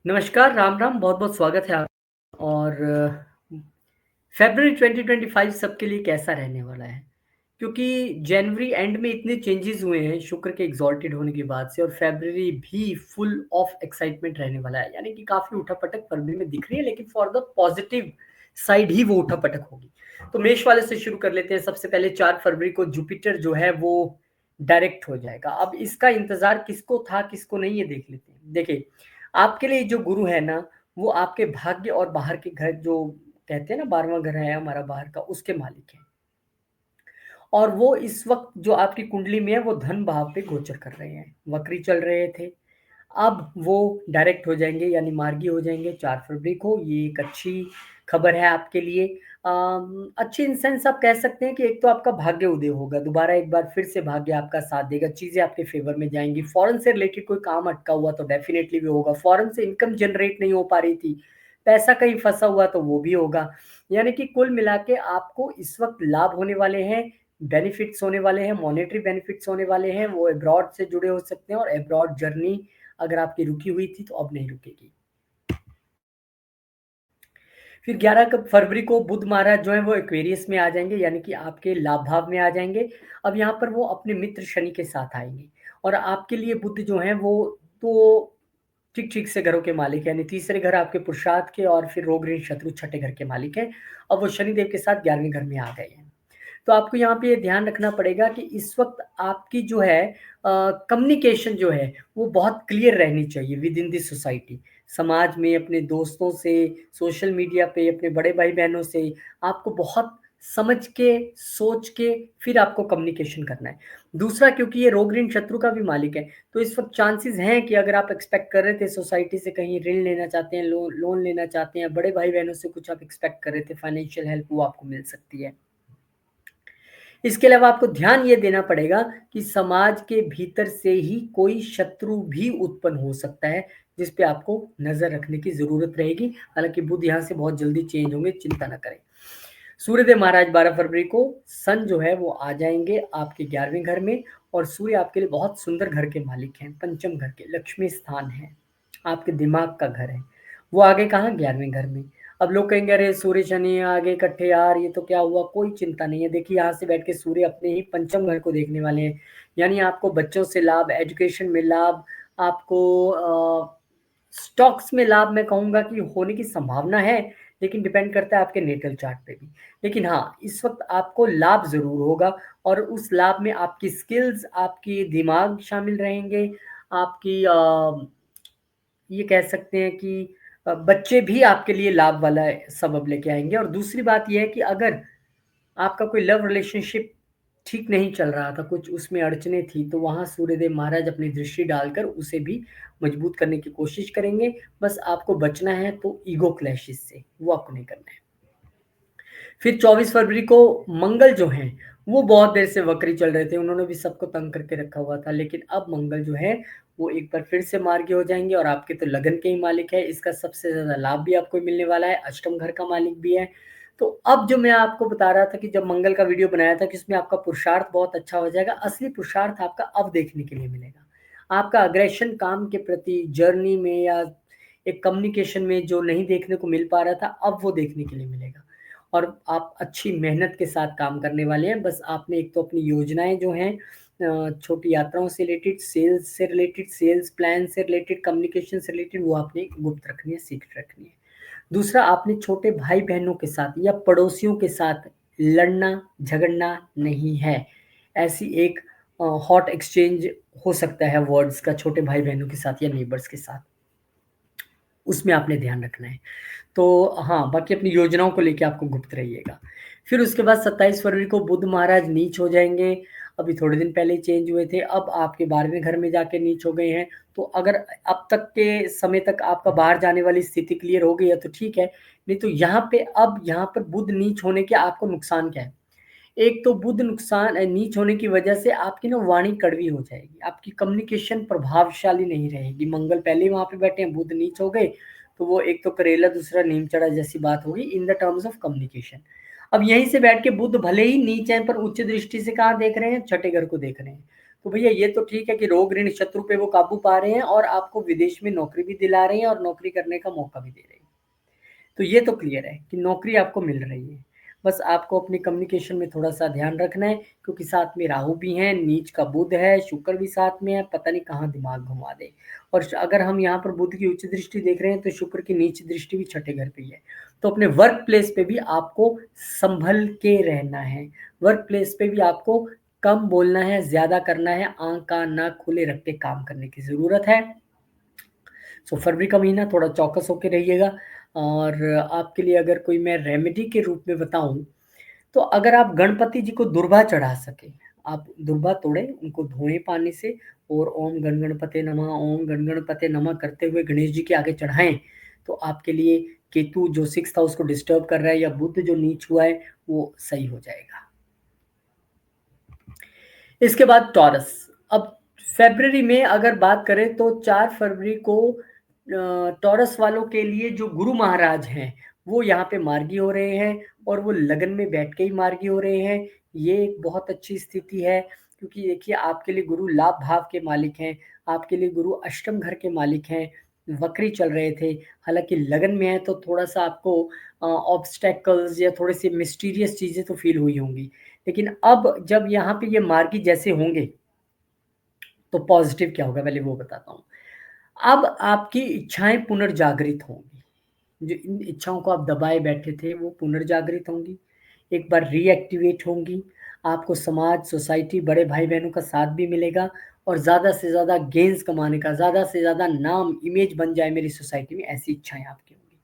नमस्कार, राम-राम, बहुत-बहुत स्वागत है आप और फ़रवरी 2025 सबके लिए कैसा रहने वाला है? क्योंकि जनवरी एंड में इतने चेंजेज़ हुए हैं शुक्र के एक्सॉल्टेड होने के बाद से और फ़रवरी भी फुल ऑफ एक्साइटमेंट रहने वाला है। यानी कि काफ़ी उठा-पटक फ़रवरी में दिख रही है लेकिन फॉर द पॉज़िटिव साइड ही वो उठा-पटक होगी। तो मेष वाले से शुरू कर लेते हैं। सबसे पहले 4 फ़रवरी को जुपिटर जो है वो डायरेक्ट हो जाएगा। अब इसका इंतज़ार किसको था, किसको नहीं ये देख लेते हैं। देखिए, आपके लिए जो गुरु है ना, वो आपके भाग्य और बाहर के घर जो कहते हैं ना 12वां घर है हमारा बाहर का, उसके मालिक हैं। और वो इस वक़्त जो आपकी कुंडली में है, वो धन भाव पे गोचर कर रहे हैं। वक्री चल रहे थे, अब वो डायरेक्ट हो जाएँगे यानी मार्गी हो जाएँगे 4 फरवरी को। ये एक अच्छी खबर है आपके लिए। अच्छी इन सेंस आप कह सकते हैं कि एक तो आपका भाग्य उदय होगा, दोबारा एक बार फिर से भाग्य आपका साथ देगा, चीज़ें आपके फ़ेवर में जाएँगी। फ़ॉरेन से रिलेटेड कोई काम अटका हुआ तो डेफ़िनेटली भी होगा। फ़ॉरेन से इनकम जनरेट नहीं हो पा रही थी, पैसा कहीं फँसा हुआ तो वो भी होगा। यानी कि कुल मिला के आपको इस वक़्त लाभ होने वाले हैं, बेनिफिट्स होने वाले हैं, मॉनेटरी बेनिफिट्स होने वाले हैं, वो अब्रॉड से जुड़े हो सकते हैं और अब्रॉड जर्नी अगर आपकी रुकी हुई थी तो अब नहीं रुकेगी। फिर 11 फरवरी को बुध महाराज जो है वो एक्वेरियस में आ जाएँगे यानी कि आपके लाभ भाव में आ जाएँगे। अब यहाँ पर वो अपने मित्र शनि के साथ आएँगे और आपके लिए बुध जो है वो तो ठीक-ठीक से घरों के मालिक हैं, यानी तीसरे घर आपके पुरुषार्थ के और फिर रोग ऋण शत्रु छठे घर के मालिक हैं। अब वो शनिदेव के साथ 11वें घर में आ गए हैं। तो आपको यहाँ पे ये ध्यान रखना पड़ेगा कि इस वक़्त आपकी जो है कम्युनिकेशन जो है, वो बहुत क्लियर रहनी चाहिए विद इन द सोसाइटी। समाज में, अपने दोस्तों से, सोशल मीडिया पे, अपने बड़े भाई-बहनों से आपको बहुत समझ के, सोच के फिर आपको कम्युनिकेशन करना है। दूसरा क्योंकि ये रोग ऋण शत्रु का भी मालिक है, तो इस वक़्त चांसेज़ हैं कि अगर आप एक्सपेक्ट कर रहे थे सोसाइटी से कहीं ऋण लेना चाहते हैं, लोन लेना चाहते हैं, बड़े भाई-बहनों से कुछ आप एक्सपेक्ट कर रहे थे फाइनेंशियल हेल्प वो आपको मिल सकती है। इसके अलावा आपको ध्यान ये देना पड़ेगा कि समाज के भीतर से ही कोई शत्रु भी उत्पन्न हो सकता है, जिस पे आपको नज़र रखने की ज़रूरत रहेगी। हालाँकि बुध यहाँ से बहुत जल्दी चेंज होंगे, चिंता ना करें। सूर्यदेव महाराज 12 फरवरी को सन जो है वो आ जाएँगे आपके 11वें घर में और सूर्य आपके लिए बहुत सुंदर घर के मालिक हैं, पंचम घर के, लक्ष्मी स्थान है, आपके दिमाग का घर है। वो आ गए कहाँ? 11वें घर में। अब लोग कहेंगे अरे सूर्य शनि आ गए इकट्ठे यार ये तो क्या हुआ? कोई चिंता नहीं है। देखिए यहाँ से बैठ के सूर्य अपने ही पंचम घर को देखने वाले हैं। यानी आपको बच्चों से लाभ, एजुकेशन में लाभ, आपको स्टॉक्स में लाभ मैं कहूँगा कि होने की संभावना है, लेकिन डिपेंड करता है आपके नेटल चार्ट पे भी। लेकिन हाँ, इस वक़्त आपको लाभ ज़रूर होगा और उस लाभ में आपकी स्किल्स, आपकी दिमाग शामिल रहेंगे, आपकी ये कह सकते हैं कि बच्चे भी आपके लिए लाभ वाला सबब लेके आएँगे और दूसरी बात ये है कि अगर आपका कोई लव रिलेशनशिप ठीक नहीं चल रहा था, कुछ उसमें अड़चनें थी, तो वहाँ सूर्यदेव महाराज अपनी दृष्टि डालकर उसे भी मजबूत करने की कोशिश करेंगे। बस आपको बचना है तो ईगो क्लैशेज़ से, वो आपको नहीं करना है। फिर 24 फरवरी को मंगल जो हैं, वो बहुत देर से वक्री चल रहे थे, उन्होंने भी सबको तंग करके रखा हुआ था। लेकिन अब मंगल जो है, वो एक बार फिर से मार्गी हो जाएँगे और आपके तो लगन के ही मालिक है, इसका सबसे ज़्यादा लाभ भी आपको मिलने वाला है, अष्टम घर का मालिक भी है। तो अब जो मैं आपको बता रहा था कि जब मंगल का वीडियो बनाया था कि इसमें आपका पुरुषार्थ बहुत अच्छा हो जाएगा, असली पुरुषार्थ आपका अब देखने के लिए मिलेगा। आपका अग्रेशन काम के प्रति, जर्नी में या एक कम्युनिकेशन में जो नहीं देखने को मिल पा रहा था, अब वो देखने के लिए मिलेगा। और आप अच्छी मेहनत के साथ काम करने वाले हैं। बस आपने एक तो अपनी योजनाएँ जो हैं छोटी यात्राओं से रिलेटेड, सेल्स से रिलेटेड, सेल्स प्लान से रिलेटेड, कम्युनिकेशन से रिलेटेड वो आपने गुप्त रखनी है, सीक्रेट रखनी है। दूसरा आपने छोटे भाई-बहनों के साथ या पड़ोसियों के साथ लड़ना, झगड़ना नहीं है। ऐसी एक हॉट एक्सचेंज हो सकता है वर्ड्स का छोटे भाई-बहनों के साथ या नेबर्स के साथ, उसमें आपने ध्यान रखना है। तो हाँ, बाकी अपनी योजनाओं को लेके आपको गुप्त रहिएगा। फिर उसके बाद 27 फरवरी को बुध महाराज नीच हो जाएँगे। अभी थोड़े दिन पहले ही चेंज हुए थे, अब आपके 12वें घर में जाके नीच हो गए हैं। तो अगर अब तक के समय तक आपका बाहर जाने वाली स्थिति क्लियर हो गई है तो ठीक है, नहीं तो यहाँ पे अब यहाँ पर बुध नीच होने के आपको नुकसान क्या है? एक तो बुध नीच होने की वजह से आपकी ना वाणी कड़वी हो जाएगी, आपकी कम्युनिकेशन प्रभावशाली नहीं रहेगी। मंगल पहले ही वहाँ पे बैठे हैं, बुध नीच हो गए, तो वो एक तो करेला दूसरा नीम चढ़ा जैसी बात होगी in the terms of communication. अब यहीं से बैठ के बुध भले ही नीच हैं पर उच्च दृष्टि से कहाँ देख रहे हैं? छठे घर को देख रहे हैं। तो भैया ये तो ठीक है कि रोग ऋण शत्रु पे वो काबू पा रहे हैं और आपको विदेश में नौकरी भी दिला रहे हैं और नौकरी करने का मौका भी दे रहे हैं। तो ये तो क्लियर है कि नौकरी आपको मिल रही है। बस आपको अपनी कम्युनिकेशन में थोड़ा-सा ध्यान रखना है, क्योंकि साथ में राहु भी हैं, नीच का बुध है, शुक्र भी साथ में है, पता नहीं कहाँ दिमाग घुमा दे। और अगर हम यहाँ पर बुध की उच्च दृष्टि देख रहे हैं, तो शुक्र की नीच दृष्टि भी छठे घर पे ही है। तो अपने वर्क प्लेस पे भी आपको संभल के रहना है। वर्क प्लेस पे भी आपको कम बोलना है, ज़्यादा करना है, आँख कान नाक खुले रख के काम करने की ज़रूरत है। सो फरवरी का महीना थोड़ा चौकस होके रहिएगा। और आपके लिए अगर कोई मैं रेमेडी के रूप में बताऊँ, तो अगर आप गणपति जी को दुर्वा चढ़ा सकें, आप दुर्वा तोड़ें, उनको धोएँ पानी से और ओम गण गणपते नमः, ओम गण गणपते नमः करते हुए गणेश जी के आगे चढ़ाएँ, तो आपके लिए केतु जो 6th हाउस को डिस्टर्ब कर रहा है या बुध जो नीच हुआ है, वो सही हो जाएगा। इसके बाद टॉरस। अब फ़रवरी में अगर बात करें तो 4 फरवरी को टॉरस वालों के लिए जो गुरु महाराज हैं, वो यहाँ पे मार्गी हो रहे हैं और वो लगन में बैठ के ही मार्गी हो रहे हैं। ये एक बहुत अच्छी स्थिति है, क्योंकि देखिए आपके लिए गुरु लाभ भाव के मालिक हैं, आपके लिए गुरु अष्टम घर के मालिक हैं, वक्री चल रहे थे। हालाँकि लगन में है तो थोड़ा-सा आपको ऑब्स्टैकल्स या थोड़ी-सी मिस्टीरियस चीज़ें तो फ़ील हुई होंगी। लेकिन अब जब यहाँ पे ये मार्गी जैसे होंगे, तो पॉज़िटिव क्या होगा पहले वो बताता हूँ। अब आपकी इच्छाएँ पुनर्जागृत होंगी। जो इन इच्छाओं को आप दबाए बैठे थे वो पुनर्जागृत होंगी, एक बार रीएक्टिवेट होंगी। आपको समाज, सोसाइटी, बड़े भाई-बहनों का साथ भी मिलेगा और ज़्यादा से ज़्यादा गेन्स कमाने का, ज़्यादा से ज़्यादा नाम, इमेज बन जाए मेरी सोसाइटी में, ऐसी इच्छाएँ आपकी होंगी।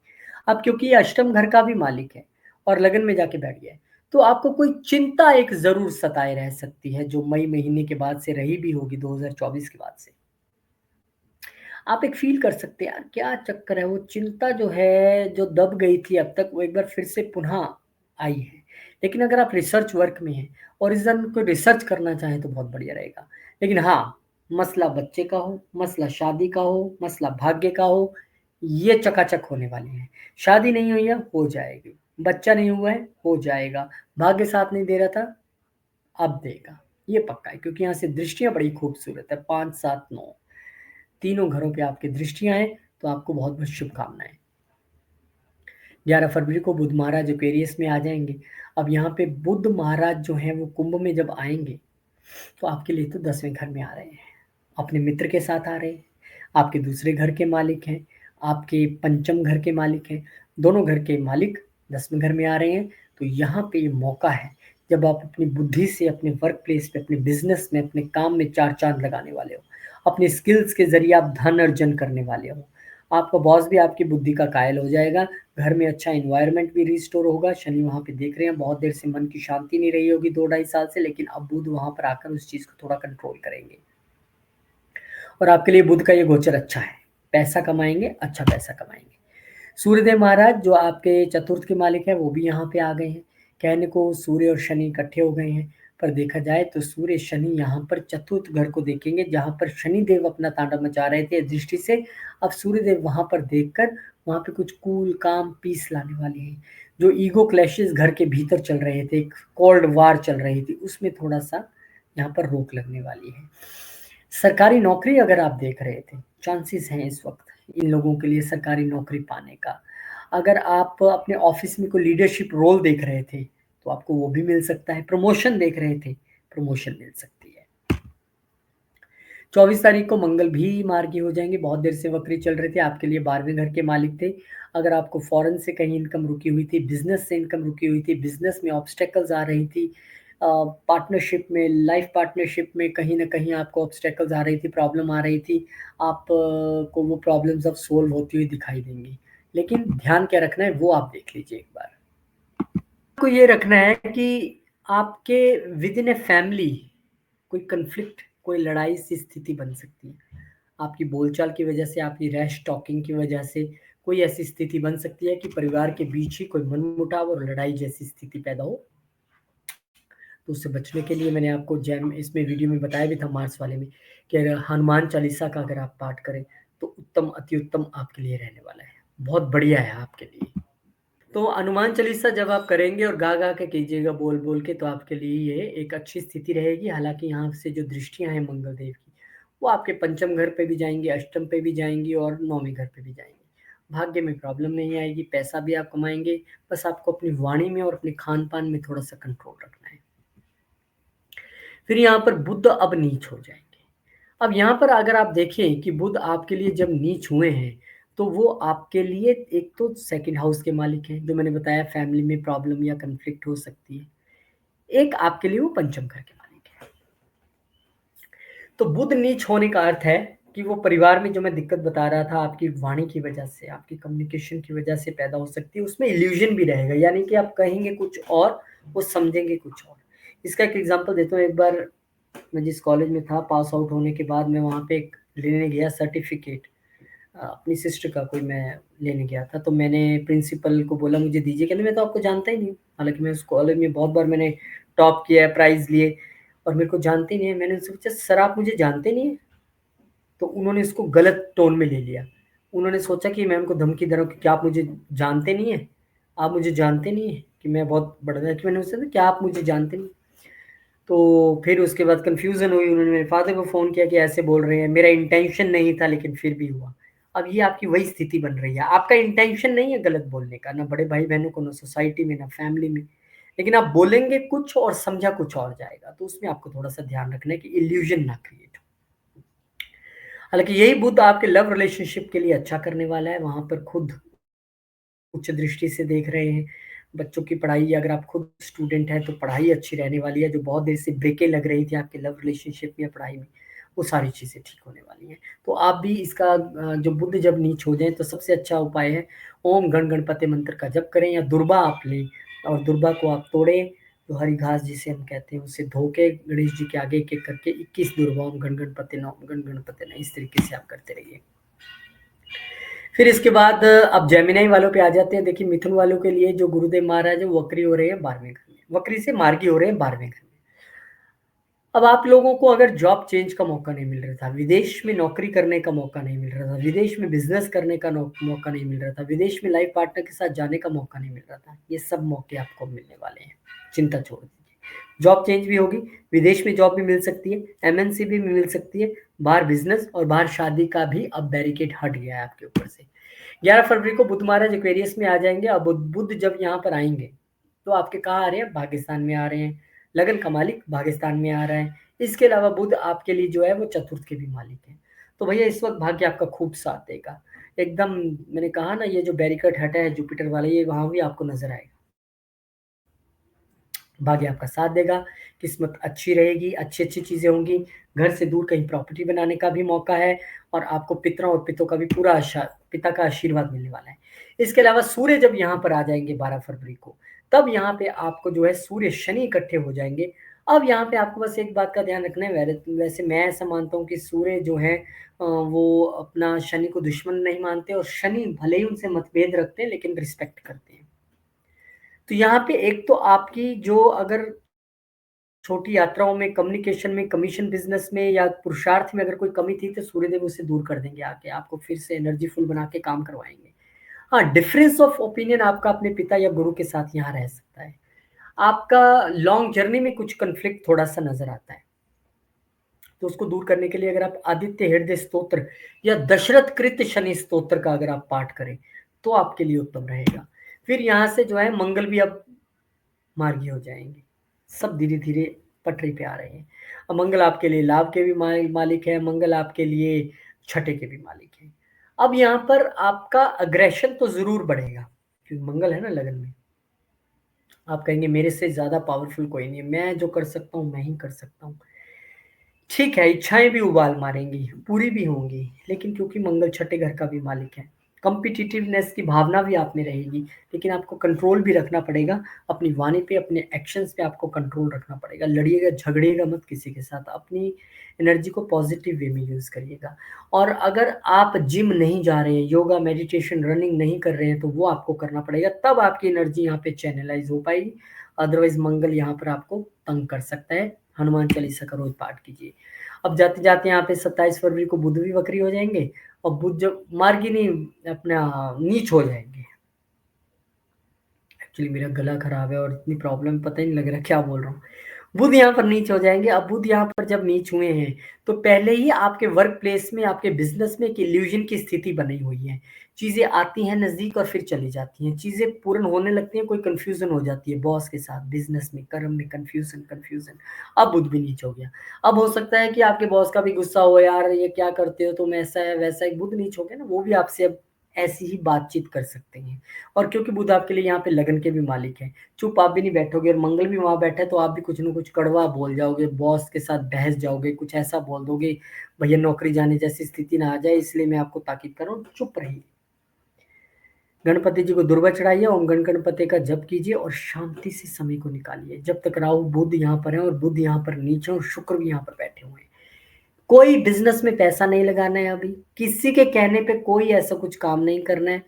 अब क्योंकि ये अष्टम घर का भी मालिक है और लगन में जाके बैठ गया है, तो आपको कोई चिंता एक ज़रूर सताए रह सकती है, जो मई महीने के बाद से रही भी होगी, 2024 के बाद से। आप एक फ़ील कर सकते हैं, यार क्या चक्कर है, वो चिंता जो है, जो दब गई थी अब तक, वो एक बार फिर से पुनः आई है। लेकिन अगर आप रिसर्च वर्क में हैं और इस दौरान कोई रिसर्च करना चाहें तो बहुत बढ़िया रहेगा। लेकिन हाँ, मसला बच्चे का हो, मसला शादी का हो, मसला भाग्य का हो, ये चकाचक होने वाले हैं। शादी नहीं हुई है, हो जाएगी। बच्चा नहीं हुआ है, हो जाएगा। भाग्य साथ नहीं दे रहा था, अब देगा। ये पक्का है, क्योंकि यहाँ से दृष्टियाँ बड़ी खूबसूरत है, 5, 7, 9 तीनों घरों पे आपकी दृष्टियाँ हैं, तो आपको बहुत-बहुत शुभकामनाएँ। 11 फरवरी को बुध महाराज एक्वेरियस में आ जाएँगे। अब यहाँ पे बुध महाराज जो हैं वो कुंभ में जब आएँगे, तो आपके लिए तो 10वें घर में आ रहे हैं। अपने मित्र के साथ आ रहे हैं, आपके दूसरे घर के मालिक हैं, आपके पंचम घर के मालिक हैं, दोनों घर के मालिक 10वें घर में आ रहे हैं। तो यहाँ पे ये मौका है, जब आप अपनी बुद्धि से अपने वर्क प्लेस पे, अपने बिज़नेस में, अपने काम में 4 चाँद लगाने वाले हो। अपने स्किल्स के ज़रिए आप धन अर्जन करने वाले हो। आपका बॉस भी आपकी बुद्धि का कायल हो जाएगा, घर में अच्छा एनवायरनमेंट भी रिस्टोर होगा। शनि वहाँ पे देख रहे हैं, बहुत देर से मन की शांति नहीं रही होगी 2 ढाई साल से, लेकिन अब बुध वहाँ पर आकर उस चीज़ को थोड़ा कंट्रोल करेंगे। और आपके लिए बुध का ये गोचर अच्छा है, पैसा कमाएँगे, अच्छा पैसा कमाएँगे। सूर्यदेव महाराज जो आपके चतुर्थ के मालिक हैं, वो भी यहाँ पे आ गए हैं। कहने को सूर्य और शनि इकट्ठे हो गए हैं, पर देखा जाए तो सूर्य, शनि यहाँ पर चतुर्थ घर को देखेंगे, जहाँ पर शनिदेव अपना तांडव मचा रहे थे दृष्टि से। अब सूर्यदेव वहाँ पर देखकर वहाँ पे कुछ कूल, काम, पीस लाने वाले हैं। जो ईगो क्लैशेज़ घर के भीतर चल रहे थे, एक कोल्ड वॉर चल रही थी, उसमें थोड़ा-सा यहाँ पर रोक लगने वाली है। सरकारी नौकरी अगर आप देख रहे थे, चांसेस हैं इस वक़्त इन लोगों के लिए सरकारी नौकरी पाने का। अगर आप अपने ऑफ़िस में कोई लीडरशिप रोल देख रहे थे, तो आपको वो भी मिल सकता है। प्रमोशन देख रहे थे, प्रमोशन मिल सकती है। 24 तारीख को मंगल भी मार्गी हो जाएँगे, बहुत देर से वक्री चल रहे थे, आपके लिए 12वें घर के मालिक थे। अगर आपको फ़ॉरेन से कहीं इनकम रुकी हुई थी, बिज़नेस से इनकम रुकी हुई थी, बिज़नेस में ऑब्स्टैकल्स आ रही थी, पार्टनरशिप में, लाइफ़ पार्टनरशिप में कहीं न कहीं आपको ऑब्स्टैकल्स आ रही थी, प्रॉब्लम आ रही थी, आप को वो प्रॉब्लम्स अब सोल्व होती हुई दिखाई देंगी। लेकिन ध्यान क्या रखना है, वो आप देख लीजिए एक बार। आपको ये रखना है कि आपके विदिन अ फैमिली कोई कॉन्फ्लिक्ट, कोई लड़ाई सी स्थिति बन सकती है। आपकी बोलचाल की वजह से, आपकी रैश टॉकिंग की वजह से कोई ऐसी स्थिति बन सकती है कि परिवार के बीच ही कोई मनमुटाव और लड़ाई जैसी स्थिति पैदा हो। तो उससे बचने के लिए मैंने आपको जैम इसमें वीडियो में बताया भी था मार्च वाले में, कि अगर हनुमान चालीसा का अगर आप पाठ करें, तो उत्तम, अति उत्तम आपके लिए रहने वाला है। बहुत बढ़िया है आपके लिए। तो हनुमान चालीसा जब आप करेंगे और गा-गा के कीजिएगा, बोल-बोल के, तो आपके लिए ये एक अच्छी स्थिति रहेगी। हालाँकि यहाँ से जो दृष्टियाँ हैं मंगल देव की, वो आपके पंचम घर पे भी जाएँगी, अष्टम पे भी जाएँगी और नौवें घर पे भी जाएँगी। भाग्य में प्रॉब्लम नहीं आएगी, पैसा भी आप कमाएँगे, बस आपको अपनी वाणी में और अपने खान-पान में थोड़ा-सा कंट्रोल रखना है। फिर यहाँ पर बुध अब नीच हो जाएँगे। अब यहाँ पर अगर आप देखें कि बुध आपके लिए जब नीच हुए हैं, तो वो आपके लिए एक तो सेकंड हाउस के मालिक हैं, जो मैंने बताया फैमिली में प्रॉब्लम या कॉन्फ्लिक्ट हो सकती है। एक आपके लिए वो पंचम घर के मालिक हैं। तो बुध नीच होने का अर्थ है कि वो परिवार में जो मैं दिक्कत बता रहा था आपकी वाणी की वजह से, आपकी कम्युनिकेशन की वजह से पैदा हो सकती है, उसमें इल्यूज़न भी रहेगा, यानी कि आप कहेंगे कुछ और, वो समझेंगे कुछ और। इसका एक एग्ज़ाम्पल देता हूँ, एक बार मैं जिस कॉलेज में था, पास आउट होने के बाद मैं वहाँ पे एक लेने गया सर्टिफ़िकेट, अपनी सिस्टर का कोई मैं लेने गया था, तो मैंने प्रिंसिपल को बोला मुझे दीजिए, कहते मैं तो आपको जानता ही नहीं हूँ। हालाँकि मैं उस कॉलेज में बहुत बार मैंने टॉप किया है, प्राइज़ लिए और मेरे को जानते ही नहीं है। मैंने उनसे पूछा सर आप मुझे जानते नहीं हैं? तो उन्होंने इसको गलत टोन में ले लिया। उन्होंने सोचा कि मैं उनको धमकी दे रहा हूँ कि क्या आप मुझे जानते नहीं हैं? आप मुझे जानते नहीं हैं कि मैं बहुत बड़ा, कि मैंने उससे कहा क्या आप मुझे जानते नहीं? तो फिर उसके बाद कन्फ्यूज़न हुई, उन्होंने मेरे फ़ादर को फ़ोन किया कि ऐसे बोल रहे हैं, मेरा इंटेंशन नहीं था लेकिन फिर भी हुआ। अब ये आपकी वही स्थिति बन रही है, आपका इंटेंशन नहीं है गलत बोलने का, ना बड़े भाई-बहनों को, ना सोसाइटी में, ना फैमिली में, लेकिन आप बोलेंगे कुछ और समझा कुछ और जाएगा, तो उसमें आपको थोड़ा-सा ध्यान रखना है कि इल्यूज़न ना क्रिएट हो। हालाँकि यही बुध आपके लव रिलेशनशिप के लिए अच्छा करने वाला है, वहाँ पर खुद उच्च दृष्टि से देख रहे हैं। बच्चों की पढ़ाई, अगर आप खुद स्टूडेंट हैं तो पढ़ाई अच्छी रहने वाली है, जो बहुत देर से ब्रेकें लग रही थी आपके लव रिलेशनशिप में या पढ़ाई में, वो सारी चीज़ें ठीक होने वाली हैं। तो आप भी इसका जो बुध जब नीच हो जाएँ तो सबसे अच्छा उपाय है ओम गण गणपति मंत्र का जप करें या दुर्बा आप लें और दुर्बा को आप तोड़ें, तो हरी घास जिसे हम कहते हैं उसे धो के गणेश जी के आगे एक-एक करके 21 दुर्बा ओम गण गणपति नमः, ओम गण गणपति नमः, इस तरीके से आप करते रहिए। फिर इसके बाद अब जेमिनी वालों पे आ जाते हैं। देखिए मिथुन वालों के लिए जो गुरुदेव महाराज हैं वो वक्री हो रहे हैं 12वें घर में। वक्री से मार्गी हो रहे हैं 12वें घर में। अब आप लोगों को अगर जॉब चेंज का मौका नहीं मिल रहा था, विदेश में नौकरी करने का मौका नहीं मिल रहा था, विदेश में बिज़नेस करने का मौका नहीं मिल रहा था, विदेश में लाइफ पार्टनर के साथ जाने का मौका नहीं मिल रहा था, ये सब मौके आपको मिलने वाले हैं। चिंता छोड़ दीजिए। जॉब चेंज भी होगी, विदेश में जॉब भी मिल सकती है, एमएनसी भी मिल सकती है, बाहर बिज़नेस और बाहर शादी का भी अब बैरिकेड हट गया है आपके ऊपर से। 11 फरवरी को बुध महाराज एक्वेरियस में आ जाएँगे। अब बुध जब यहाँ पर आएँगे, तो आपके कहाँ आ रहे हैं? भाग्यस्थान में आ रहे हैं। लगन का मालिक भाग्यस्थान में आ रहा है। इसके अलावा बुध आपके लिए जो है वो चतुर्थ के भी मालिक हैं। तो भैया इस वक़्त भाग्य आपका खूब साथ देगा। एकदम मैंने कहा ना ये जो बैरिकेड हटा है जुपिटर वाला, ये वहाँ भी आपको नज़र आएगा। भाग्य आपका साथ देगा, किस्मत अच्छी रहेगी, अच्छी-अच्छी चीज़ें होंगी, घर से दूर कहीं प्रॉपर्टी बनाने का भी मौका है और आपको पितरों और पितों का भी पूरा पिता का आशीर्वाद मिलने वाला है। इसके अलावा सूर्य जब यहाँ पर आ जाएँगे 12 फरवरी को, तब यहाँ पे आपको जो है सूर्य, शनि इकट्ठे हो जाएँगे। अब यहाँ पे आपको बस एक बात का ध्यान रखना है, वैसे मैं ऐसा मानता हूँ कि सूर्य जो है वो अपना शनि को दुश्मन नहीं मानते और शनि भले ही उनसे मतभेद रखते हैं, लेकिन रिस्पेक्ट करते हैं। तो यहाँ पे एक तो आपकी जो अगर छोटी यात्राओं में, कम्युनिकेशन में, कमीशन बिज़नेस में या पुरुषार्थ में अगर कोई कमी थी तो सूर्यदेव उसे दूर कर देंगे आके, आपको फिर से एनर्जीफुल बना के काम करवाएँगे। हाँ, डिफरेंस ऑफ ओपिनियन आपका अपने पिता या गुरु के साथ यहाँ रह सकता है। आपका लॉन्ग जर्नी में कुछ कॉन्फ्लिक्ट थोड़ा-सा नज़र आता है। तो उसको दूर करने के लिए अगर आप आदित्य हृदय स्तोत्र या दशरथ कृत शनि स्तोत्र का अगर आप पाठ करें, तो आपके लिए उत्तम रहेगा। फिर यहाँ से जो है मंगल भी अब मार्गी हो जाएँगे। सब धीरे-धीरे पटरी पे आ रहे हैं। अब मंगल आपके लिए लाभ के भी मालिक है, मंगल आपके लिए छठे के भी मालिक हैं। अब यहाँ पर आपका अग्रेशन तो ज़रूर बढ़ेगा, क्योंकि मंगल है ना लगन में। आप कहेंगे मेरे से ज़्यादा पावरफुल कोई नहीं है, मैं जो कर सकता हूँ, मैं ही कर सकता हूँ। ठीक है, इच्छाएँ भी उबाल मारेंगी, पूरी भी होंगी, लेकिन क्योंकि मंगल छठे घर का भी मालिक है, कॉम्पिटिटिवनेस की भावना भी आप में रहेगी, लेकिन आपको कंट्रोल भी रखना पड़ेगा, अपनी वाणी पे, अपने एक्शंस पे आपको कंट्रोल रखना पड़ेगा। लड़िएगा, झगड़िएगा मत किसी के साथ, अपनी एनर्जी को पॉज़िटिव वे में यूज़ करिएगा। और अगर आप जिम नहीं जा रहे हैं, योगा, मेडिटेशन, रनिंग नहीं कर रहे हैं, तो वो आपको करना पड़ेगा, तब आपकी एनर्जी यहाँ पे चैनलाइज़ हो पाएगी, अदरवाइज़ मंगल यहाँ पर आपको तंग कर सकता है। हनुमान चालीसा का रोज़ पाठ कीजिए। अब जाते-जाते यहाँ पे 27 फरवरी को बुध भी वक्री हो जाएँगे और बुध जब मार्गी नहीं अपना नीच हो जाएँगे। एक्चुअली मेरा गला खराब है और इतनी प्रॉब्लम पता ही नहीं लग रहा क्या बोल रहा हूँ। बुध यहाँ पर नीच हो जाएँगे। अब बुध यहाँ पर जब नीच हुए हैं, तो पहले ही आपके वर्क प्लेस में, आपके बिज़नेस में एक इल्यूज़न की स्थिति बनी हुई है। चीज़ें आती हैं नज़दीक और फिर चली जाती हैं। चीज़ें पूर्ण होने लगती हैं, कोई कन्फ्यूज़न हो जाती है बॉस के साथ, बिज़नेस में, कर्म में कन्फ्यूज़न। अब बुध भी नीच हो गया। अब हो सकता है कि आपके बॉस का भी गुस्सा हो, "यार, ये क्या करते हो तुम? ऐसा है, वैसा है।" बुध नीच हो गया ना, वो भी आपसे अब ऐसी ही बातचीत कर सकते हैं। और क्योंकि बुध आपके लिए यहाँ पे लगन के भी मालिक हैं, चुप आप भी नहीं बैठोगे और मंगल भी वहाँ बैठा है तो आप भी कुछ न कुछ कड़वा बोल जाओगे, बॉस के साथ बहस जाओगे, कुछ ऐसा बोल दोगे, भैया नौकरी जाने जैसी स्थिति ना आ जाए इसलिए मैं आपको ताकीद कर रहा हूँ, चुप रहिए। गणपति जी को दुर्वा चढ़ाइए, ओम गण गणपति का जप कीजिए और शांति से समय को निकालिए। जब तक राहु बुध यहाँ पर है और बुध यहाँ पर नीचे और शुक्र भी यहाँ पर बैठे हुए हैं। कोई बिज़नेस में पैसा नहीं लगाना है अभी, किसी के कहने पे कोई ऐसा कुछ काम नहीं करना है।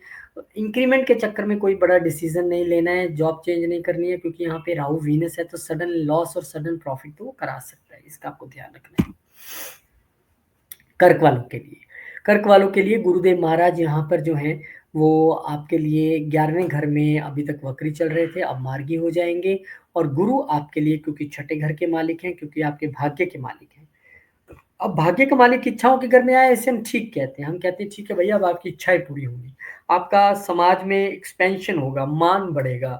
इंक्रीमेंट के चक्कर में कोई बड़ा डिसीज़न नहीं लेना है, जॉब चेंज नहीं करनी है क्योंकि यहाँ पे राहु वीनस है तो सडन लॉस और सडन प्रॉफ़िट तो वो करा सकता है, इसका आपको ध्यान रखना है। कर्क वालों के लिए गुरुदेव महाराज यहाँ पर जो हैं, वो आपके लिए 11वें घर में अभी तक वक्री चल रहे थे, अब मार्गी हो जाएँगे और गुरु आपके लिए क्योंकि छठे घर के मालिक हैं, क्योंकि आपके भाग्य के मालिक हैं। अब भाग्य के मालिक इच्छाओं के घर में आए इसे हम ठीक कहते हैं। हम कहते हैं ठीक है भैया अब आपकी इच्छाएँ पूरी होंगी। आपका समाज में एक्सपेंशन होगा, मान बढ़ेगा,